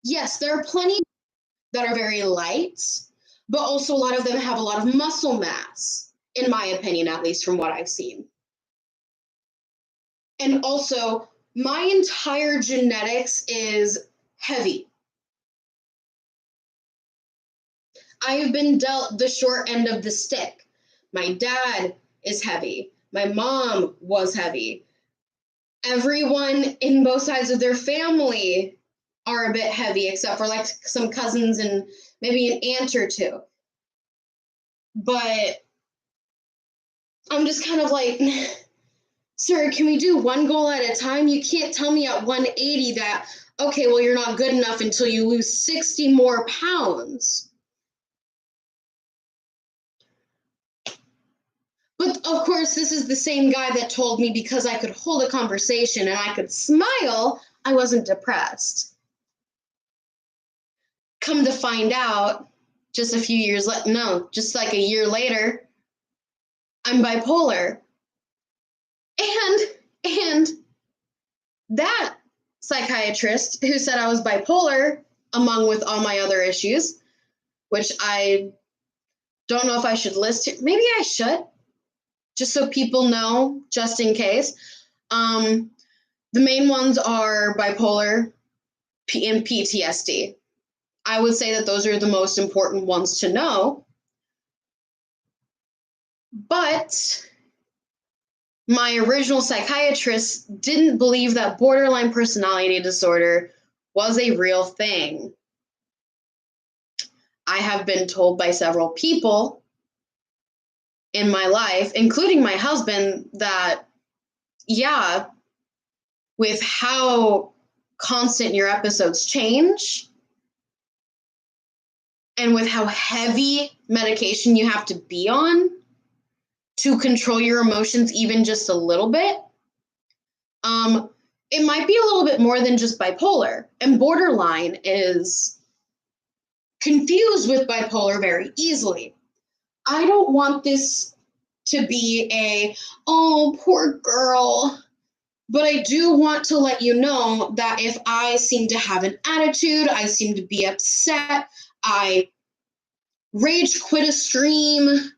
Yes, there are plenty that are very light, but also a lot of them have a lot of muscle mass, in my opinion, at least from what I've seen. And also, my entire genetics is heavy. I have been dealt the short end of the stick. My dad is heavy. My mom was heavy. Everyone in both sides of their family are a bit heavy, except for like some cousins and maybe an aunt or two. But I'm just kind of like, sir, can we do one goal at a time? You can't tell me at 180 that, okay, well, you're not good enough until you lose 60 more pounds. But of course, this is the same guy that told me because I could hold a conversation and I could smile, I wasn't depressed. Come to find out, just a few years later, no, just like a year later, I'm bipolar. And that psychiatrist who said I was bipolar, among with all my other issues, which I don't know if I should list it. Maybe I should, just so people know, just in case. The main ones are bipolar and PTSD. I would say that those are the most important ones to know. But my original psychiatrist didn't believe that borderline personality disorder was a real thing. I have been told by several people in my life, including my husband, that, yeah, with how constant your episodes change and with how heavy medication you have to be on to control your emotions even just a little bit, it might be a little bit more than just bipolar. And borderline is confused with bipolar very easily. I don't want this to be a, oh, poor girl. But I do want to let you know that if I seem to have an attitude, I seem to be upset, I rage quit a stream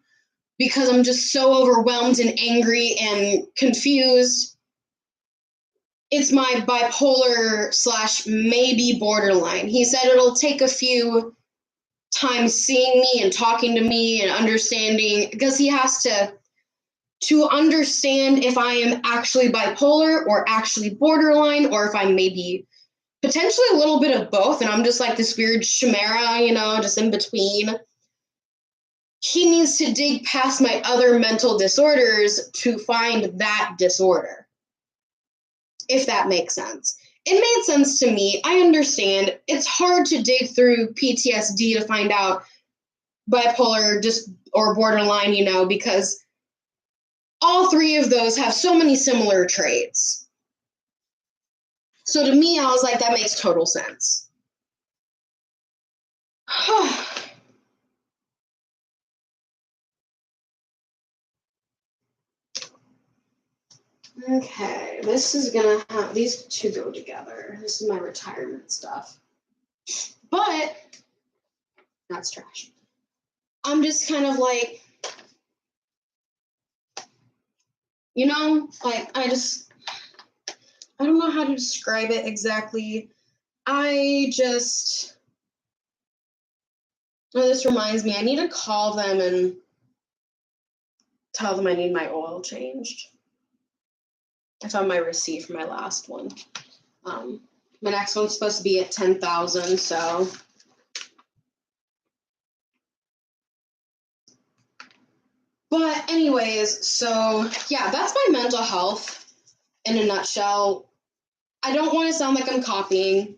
because I'm just so overwhelmed and angry and confused, it's my bipolar / maybe borderline. He said it'll take a few times seeing me and talking to me and understanding, because he has to understand if I am actually bipolar or actually borderline, or if I'm maybe potentially a little bit of both and I'm just like this weird chimera, just in between. He needs to dig past my other mental disorders to find that disorder, if that makes sense. It made sense to me. I understand. It's hard to dig through PTSD to find out bipolar or borderline, because all three of those have so many similar traits. So to me, I was like, that makes total sense. Okay, this is gonna have, these two go together. This is my retirement stuff. But that's trash. I'm just kind of like, I don't know how to describe it exactly. This reminds me, I need to call them and tell them I need my oil changed. I found my receipt for my last one. My next one's supposed to be at 10,000, so. But anyways, so yeah, that's my mental health in a nutshell. I don't want to sound like I'm copying,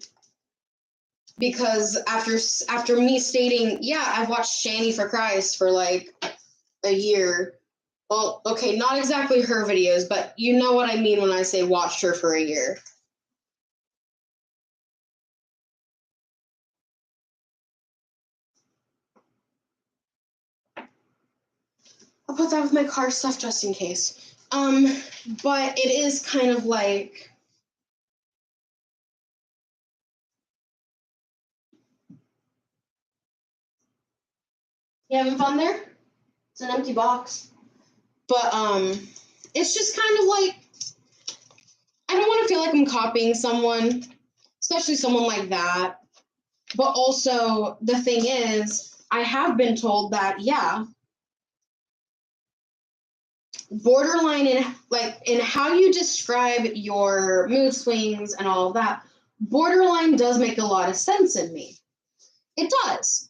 because after me stating, yeah, I've watched Shanny for Christ for like a year. Well, okay, not exactly her videos, but you know what I mean when I say watched her for a year. I'll put that with my car stuff just in case. But it is kind of like, you having fun there? It's an empty box. But it's just kind of like, I don't want to feel like I'm copying someone, especially someone like that. But also, the thing is, I have been told that, yeah, borderline in how you describe your mood swings and all of that, borderline does make a lot of sense in me. It does.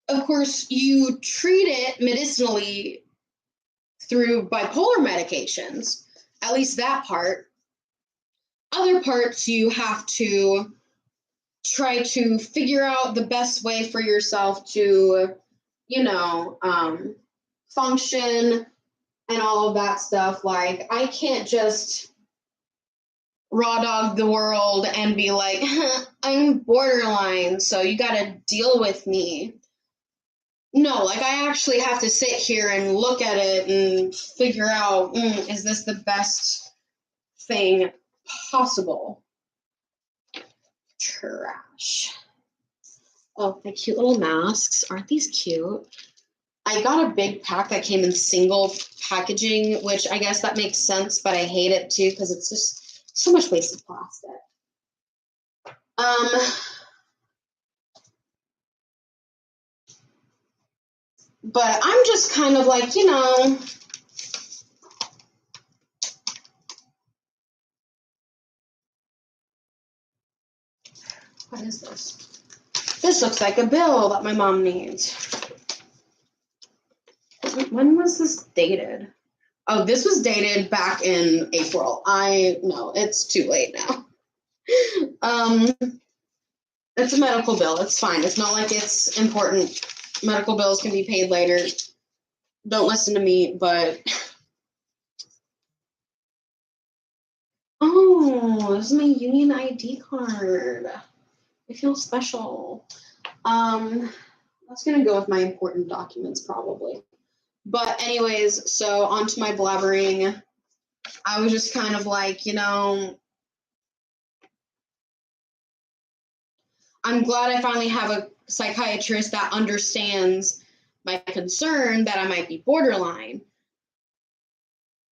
Of course, you treat it medicinally through bipolar medications, at least that part. Other parts you have to try to figure out the best way for yourself to, function and all of that stuff. Like, I can't just raw dog the world and be like, I'm borderline, so you gotta deal with me. No, like, I actually have to sit here and look at it and figure out, is this the best thing possible? Trash. Oh, the cute little masks. Aren't these cute? I got a big pack that came in single packaging, which I guess that makes sense, but I hate it too because it's just so much wasted plastic. But I'm just kind of like, what is this? This looks like a bill that my mom needs. When was this dated? Oh, this was dated back in April. No, it's too late now. It's a medical bill. It's fine. It's not like it's important. Medical bills can be paid later. Don't listen to me, but... Oh, this is my union ID card. I feel special. That's going to go with my important documents, probably. But anyways, so onto my blabbering. I was just kind of like, I'm glad I finally have a psychiatrist that understands my concern that I might be borderline.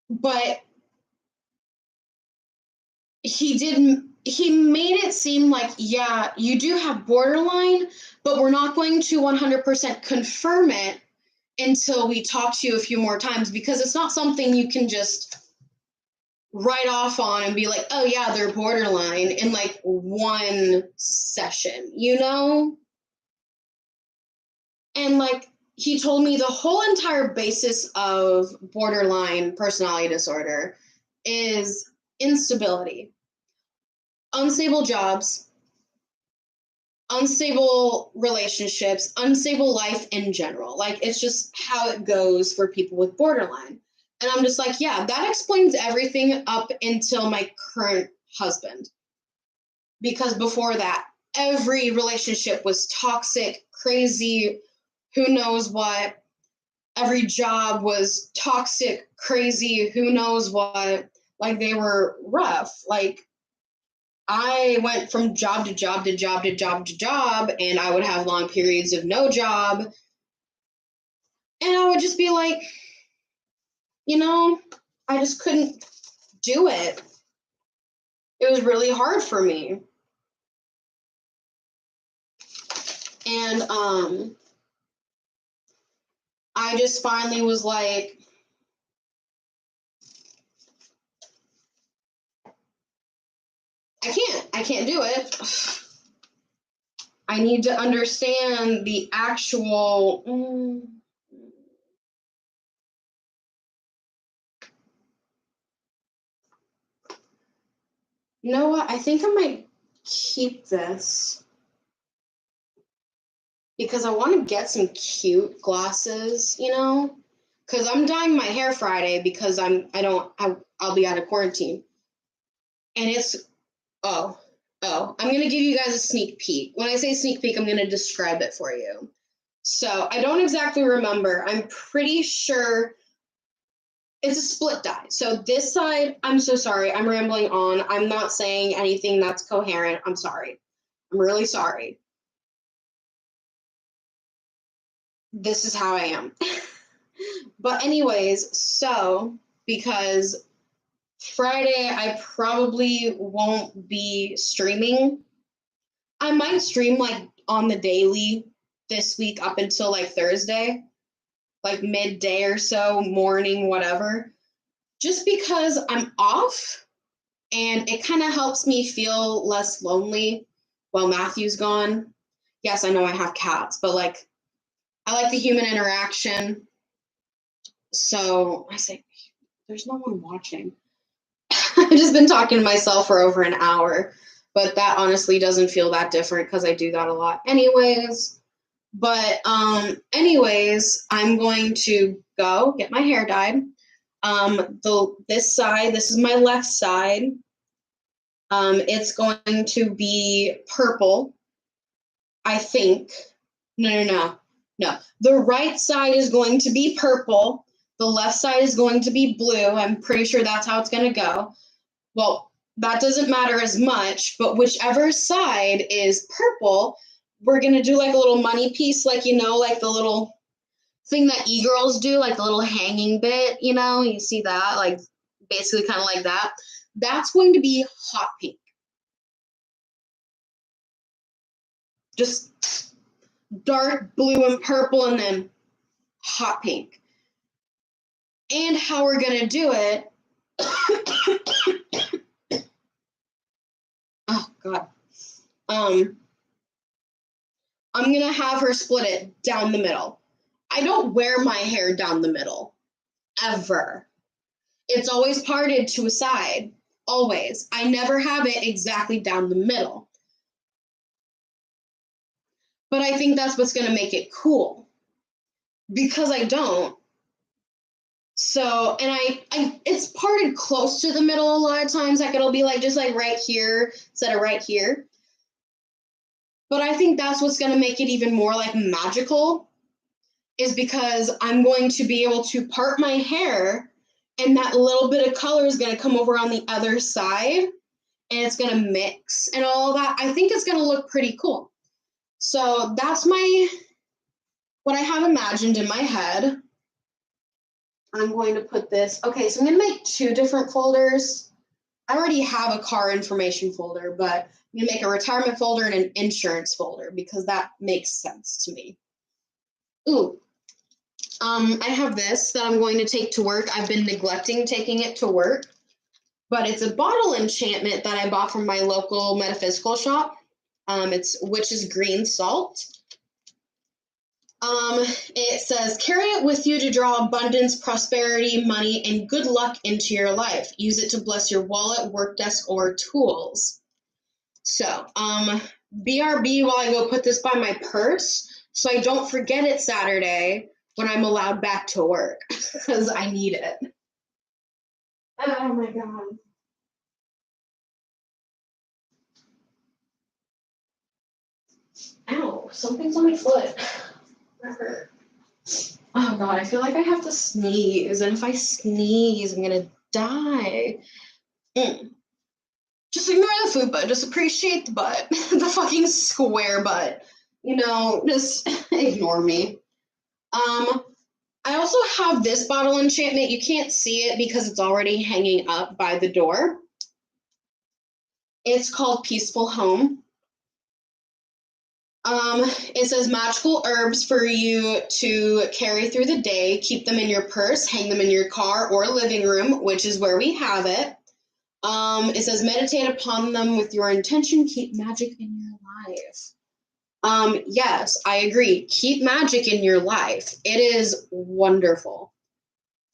But he made it seem like, yeah, you do have borderline, but we're not going to 100% confirm it until we talk to you a few more times, because it's not something you can just write off on and be like, oh yeah, they're borderline in like one session, And like, he told me the whole entire basis of borderline personality disorder is instability, unstable jobs, unstable relationships, unstable life in general. Like, it's just how it goes for people with borderline. And I'm just like, yeah, that explains everything up until my current husband. Because before that, every relationship was toxic, crazy, who knows what. Every job was toxic, crazy, who knows what. Like, they were rough. Like, I went from job to job to job to job to job, and I would have long periods of no job. And I would just be like, I just couldn't do it. It was really hard for me. And I just finally was like, I can't do it. I need to understand the actual... You know what? I think I might keep this because I want to get some cute glasses, because I'm dyeing my hair Friday because I'll be out of quarantine. And it's, I'm going to give you guys a sneak peek. When I say sneak peek, I'm going to describe it for you. So I don't exactly remember. I'm pretty sure it's a split dye. So this side, I'm so sorry. I'm rambling on. I'm not saying anything that's coherent. I'm sorry. I'm really sorry. This is how I am. But anyways, so because Friday I probably won't be streaming. I might stream like on the daily this week up until like Thursday. like midday or so, morning, whatever, just because I'm off and it kind of helps me feel less lonely while Matthew's gone. Yes, I know I have cats, but like I like the human interaction. So I say, there's no one watching. I've just been talking to myself for over an hour, but that honestly doesn't feel that different because I do that a lot anyways. But anyways, I'm going to go get my hair dyed. This side, this is my left side. It's going to be purple, I think. No. The right side is going to be purple. The left side is going to be blue. I'm pretty sure that's how it's going to go. Well, that doesn't matter as much, but whichever side is purple, we're going to do like a little money piece, like, like the little thing that e-girls do, like the little hanging bit, you see that, like basically kind of like that. That's going to be hot pink. Just dark blue and purple and then hot pink. And how we're going to do it. Oh, God. I'm going to have her split it down the middle. I don't wear my hair down the middle, ever. It's always parted to a side, always. I never have it exactly down the middle. But I think that's what's going to make it cool. Because I don't. So, and I it's parted close to the middle a lot of times. Like it'll be like just like right here instead of right here. But I think that's what's going to make it even more like magical, is because I'm going to be able to part my hair and that little bit of color is going to come over on the other side and it's going to mix and all that. I think it's going to look pretty cool. So that's what I have imagined in my head. I'm going to put this, okay, so I'm going to make 2 different folders. I already have a car information folder, but I'm going to make a retirement folder and an insurance folder because that makes sense to me. Ooh, I have this that I'm going to take to work. I've been neglecting taking it to work, but it's a bottle enchantment that I bought from my local metaphysical shop. It's Witch's Green Salt. It says, carry it with you to draw abundance, prosperity, money, and good luck into your life. Use it to bless your wallet, work desk, or tools. So, BRB while I go put this by my purse so I don't forget it Saturday when I'm allowed back to work because I need it. Oh my God. Ow, something's on my foot. That hurt. Oh God, I feel like I have to sneeze, and if I sneeze, I'm gonna die. Just ignore the food butt, just appreciate the butt. The fucking square butt. Just ignore me. I also have this bottle enchantment. You can't see it because it's already hanging up by the door. It's called Peaceful Home. It says magical herbs for you to carry through the day. Keep them in your purse, hang them in your car or living room, which is where we have it. It says meditate upon them with your intention. Keep magic in your life. Yes, I agree. Keep magic in your life. It is wonderful.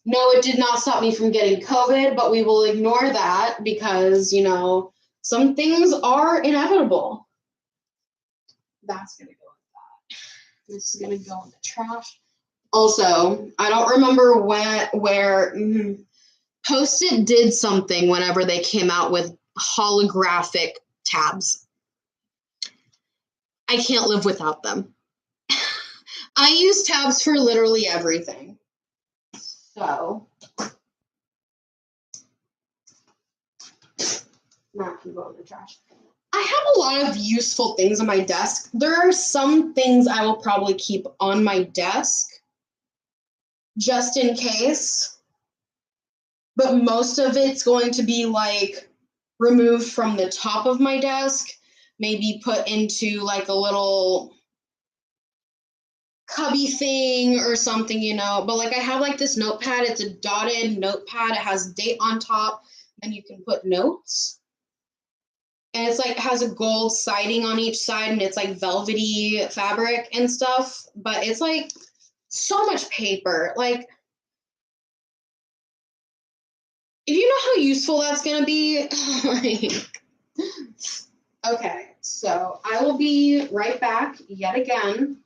No, it did not stop me from getting COVID, but we will ignore that because, some things are inevitable. That's going to go with that. This is going to go in the trash. Also, I don't remember where Post-it did something whenever they came out with holographic tabs. I can't live without them. I use tabs for literally everything. So, not can go in the trash. I have a lot of useful things on my desk. There are some things I will probably keep on my desk just in case, but most of it's going to be like removed from the top of my desk, maybe put into like a little cubby thing or something, you know, but like I have like this notepad. It's a dotted notepad. It has date on top and you can put notes. And it's like has a gold siding on each side and it's like velvety fabric and stuff, but it's like so much paper. Like, if you know how useful that's gonna be, like, okay, so I will be right back yet again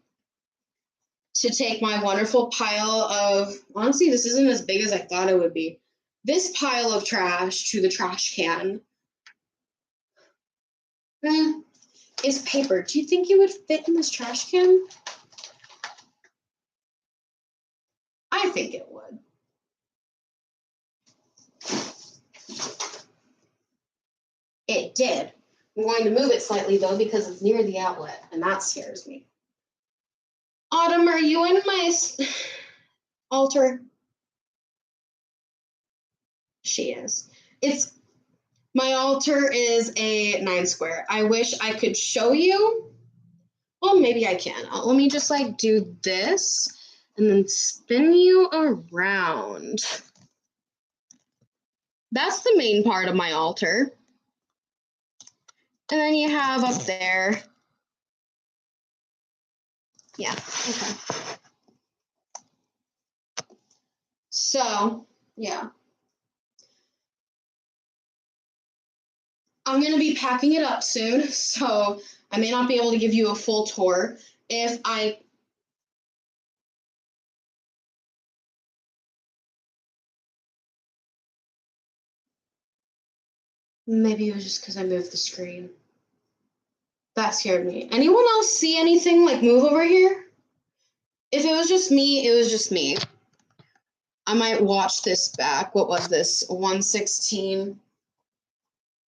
to take my wonderful pile of, honestly, this isn't as big as I thought it would be. This pile of trash to the trash can. Is paper. Do you think it would fit in this trash can? I think it would. It did. I'm going to move it slightly though because it's near the outlet and that scares me. Autumn, are you in my altar? She is. My altar is a 9 square. I wish I could show you. Well, maybe I can. Let me just like do this and then spin you around. That's the main part of my altar. And then you have up there. Yeah, okay. So, yeah. I'm going to be packing it up soon, so I may not be able to give you a full tour. If I... Maybe it was just because I moved the screen. That scared me. Anyone else see anything like move over here? If it was just me, it was just me. I might watch this back. What was this? 116.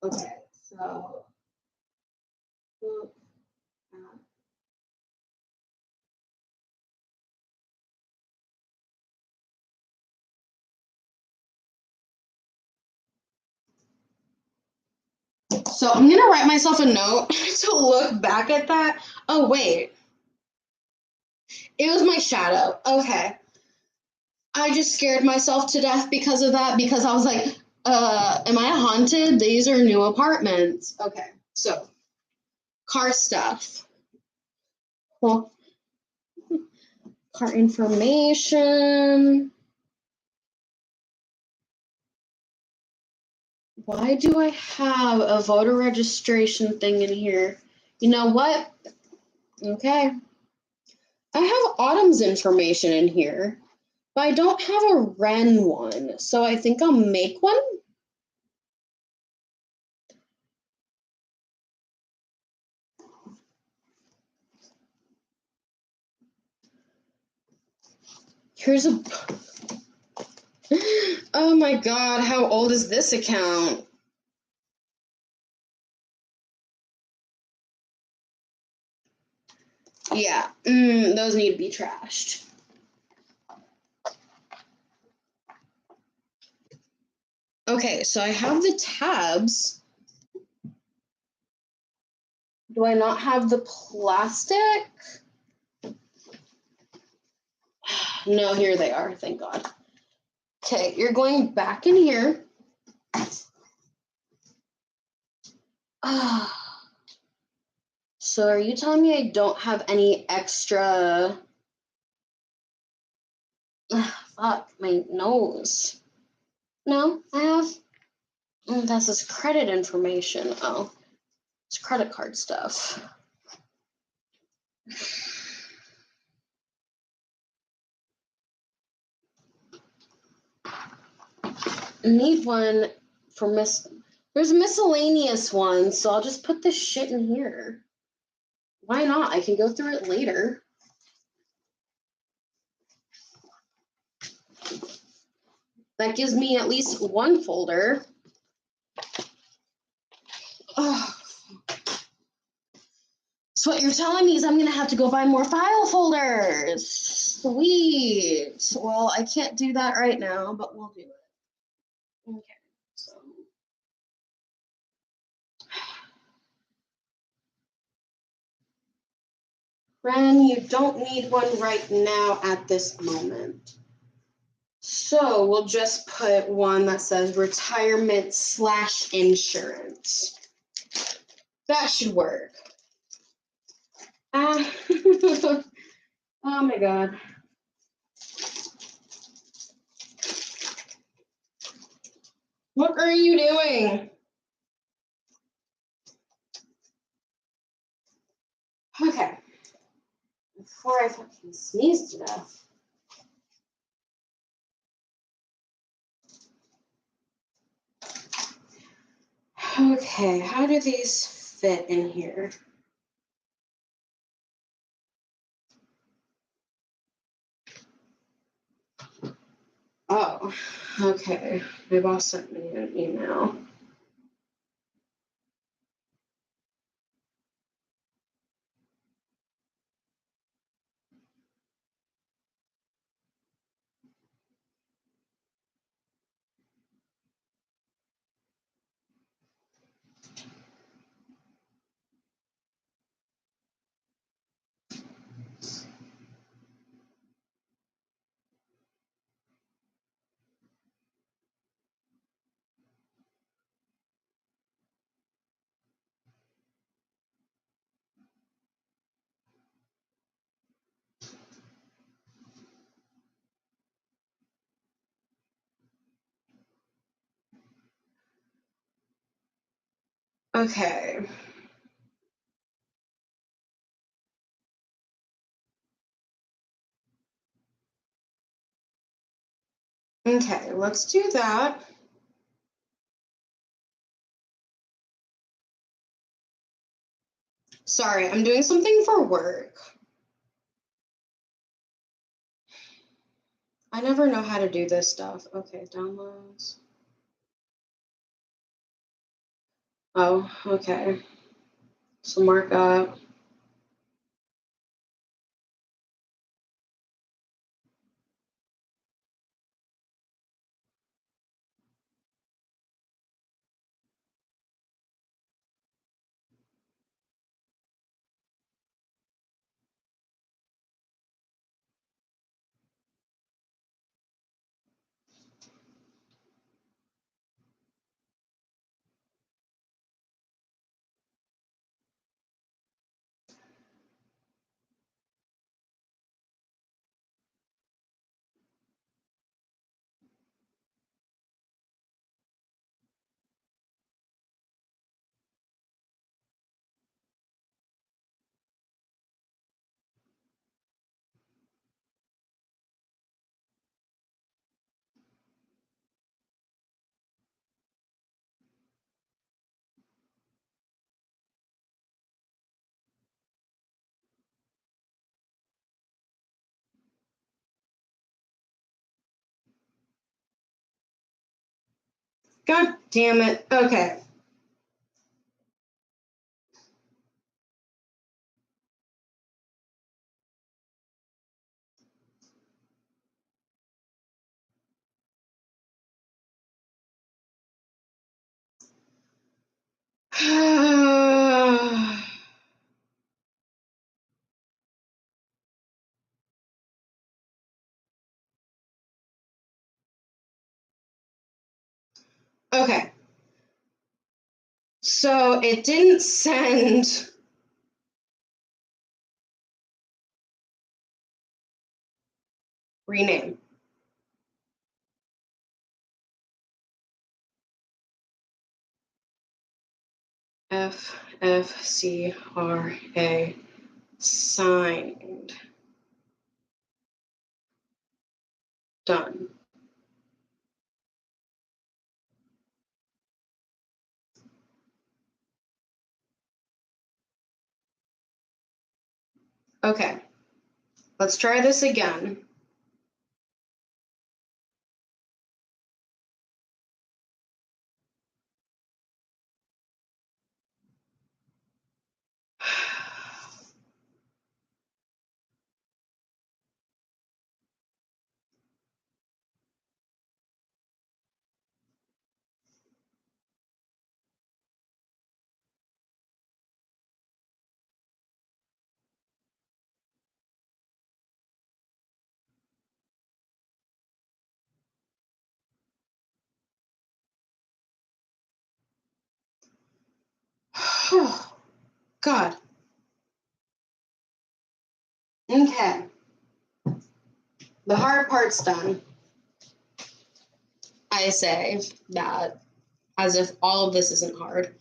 Okay, so. So I'm gonna write myself a note to look back at that. Oh wait, it was my shadow. Okay, I just scared myself to death because of that. Because I was like, am I haunted? These are new apartments. Okay, so car stuff. Well, car information. Why do I have a voter registration thing in here? You know what? Okay. I have Autumn's information in here, but I don't have a Ren one, so I think I'll make one. Here's a... Oh my god, how old is this account? Yeah, those need to be trashed. Okay, so I have the tabs. Do I not have the plastic? No, here they are, thank God. Okay, you're going back in here. So are you telling me I don't have any extra... Fuck, my nose. No, I have... That's his credit information. Oh, it's credit card stuff. I need one for There's a miscellaneous one, so I'll just put this shit in here. Why not? I can go through it later. That gives me at least one folder. Oh. So what you're telling me is I'm going to have to go buy more file folders. Sweet. Well, I can't do that right now, but we'll do it. Okay. So. Ren, you don't need one right now at this moment. So we'll just put one that says retirement/insurance. That should work. Ah, oh my God. What are you doing? Okay. Before I fucking sneeze to death. Okay, how do these fit in here? Oh, okay. My boss sent me an email. Okay. Okay, let's do that. Sorry, I'm doing something for work. I never know how to do this stuff. Okay, downloads. Oh, okay. So markup. God damn it. Okay. Okay. So it didn't send. Rename. FFCRA signed. Done. Okay. Let's try this again. Oh, God. Okay. The hard part's done. I say that as if all of this isn't hard.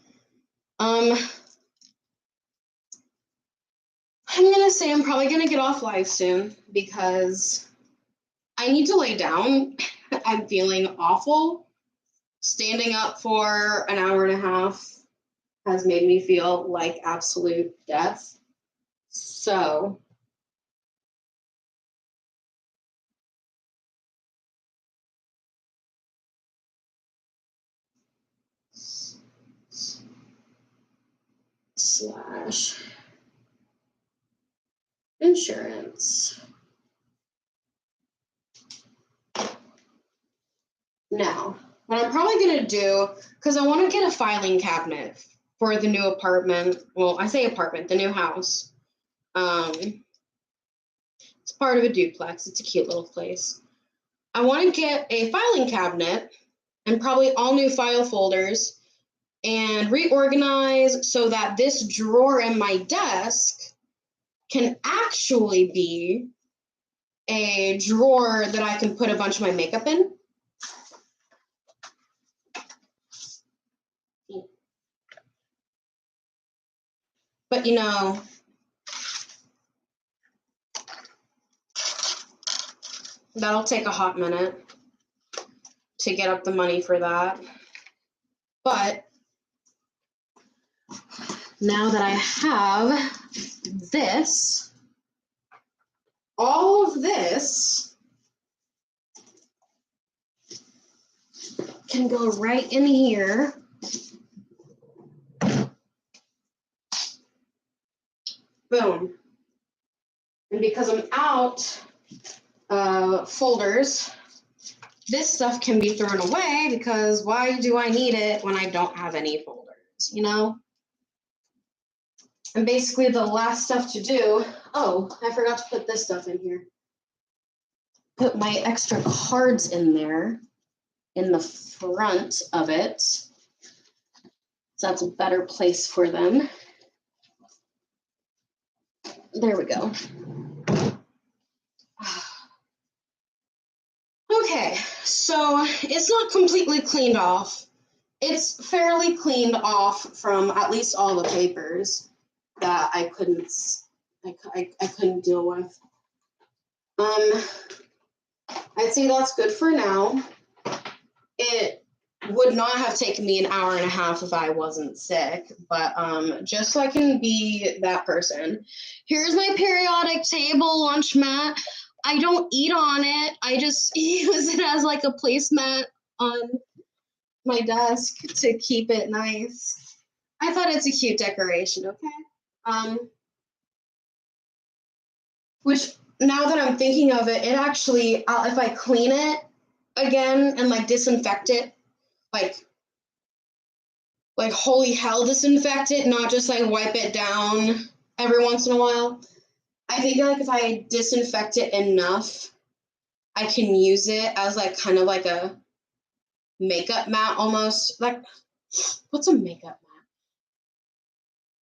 I'm gonna say I'm probably gonna get off live soon because I need to lay down. I'm feeling awful. Standing up for an hour and a half has made me feel like absolute death. So slash insurance. Now, what I'm probably going to do, because I want to get a filing cabinet for the new apartment. Well, I say apartment, the new house. It's part of a duplex. It's a cute little place. I want to get a filing cabinet and probably all new file folders and reorganize so that this drawer in my desk can actually be a drawer that I can put a bunch of my makeup in. But you know, that'll take a hot minute to get up the money for that. But now that I have this, all of this can go right in here. Boom. And because I'm out folders, this stuff can be thrown away because why do I need it when I don't have any folders, you know? And basically the last stuff to do, oh, I forgot to put this stuff in here. Put my extra cards in there in the front of it. So that's a better place for them. There we go. Okay, so it's not completely cleaned off. It's fairly cleaned off from at least all the papers that I couldn't deal with. I'd say that's good for now. It would not have taken me an hour and a half if I wasn't sick, but just so I can be that person. Here's my periodic table lunch mat. I don't eat on it. I just use it as like a placemat on my desk to keep it nice. I thought it's a cute decoration, okay? Which now that I'm thinking of it, it actually, if I clean it again and like disinfect it, like holy hell disinfect it, not just like wipe it down every once in a while. I think like if I disinfect it enough, I can use it as like kind of like a makeup mat almost. Like, what's a makeup mat?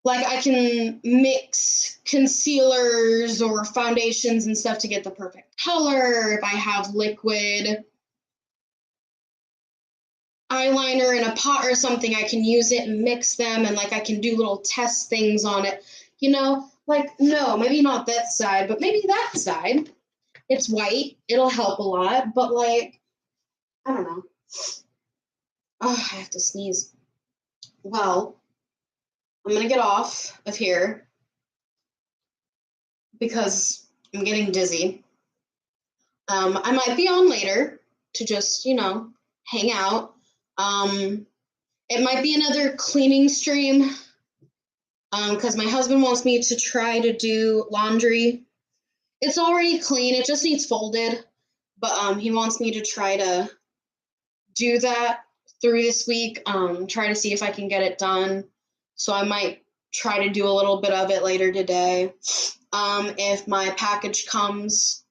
Like I can mix concealers or foundations and stuff to get the perfect color. If I have liquid eyeliner in a pot or something, I can use it and mix them, and like I can do little test things on it, you know, like no, maybe not that side, but maybe that side. It's white, it'll help a lot, but like I don't know. Oh, I have to sneeze. Well, I'm gonna get off of here because I'm getting dizzy. I might be on later to just, you know, hang out. It might be another cleaning stream because my husband wants me to try to do laundry. It's already clean, it just needs folded, but he wants me to try to do that through this week, try to see if I can get it done. So I might try to do a little bit of it later today. If my package comes,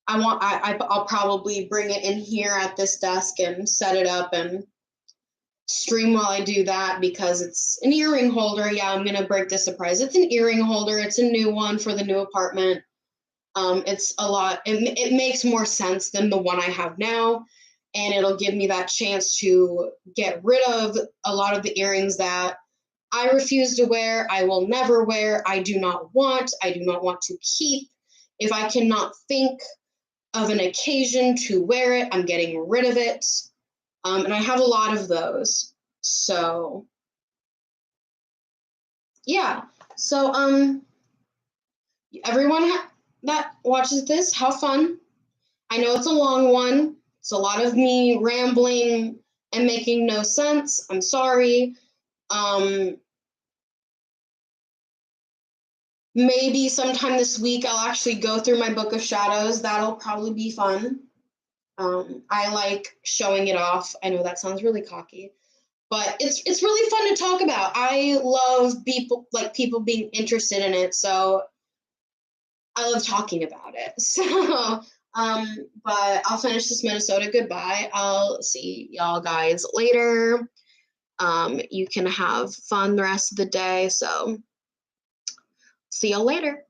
I'll probably bring it in here at this desk and set it up and stream while I do that because it's an earring holder. Yeah, I'm going to break the surprise. It's an earring holder. It's a new one for the new apartment. It's a lot. It makes more sense than the one I have now. And it'll give me that chance to get rid of a lot of the earrings that I refuse to wear, I will never wear, I do not want to keep. If I cannot think of an occasion to wear it, I'm getting rid of it. And I have a lot of those. So, yeah. So, everyone that watches this, have fun. I know it's a long one. It's a lot of me rambling and making no sense. I'm sorry. Maybe sometime this week I'll actually go through my book of shadows. That'll probably be fun. I like showing it off. I know that sounds really cocky, but it's really fun to talk about. I love people being interested in it, so I love talking about it. So, but I'll finish this Minnesota goodbye. I'll see y'all guys later. You can have fun the rest of the day. So, see y'all later.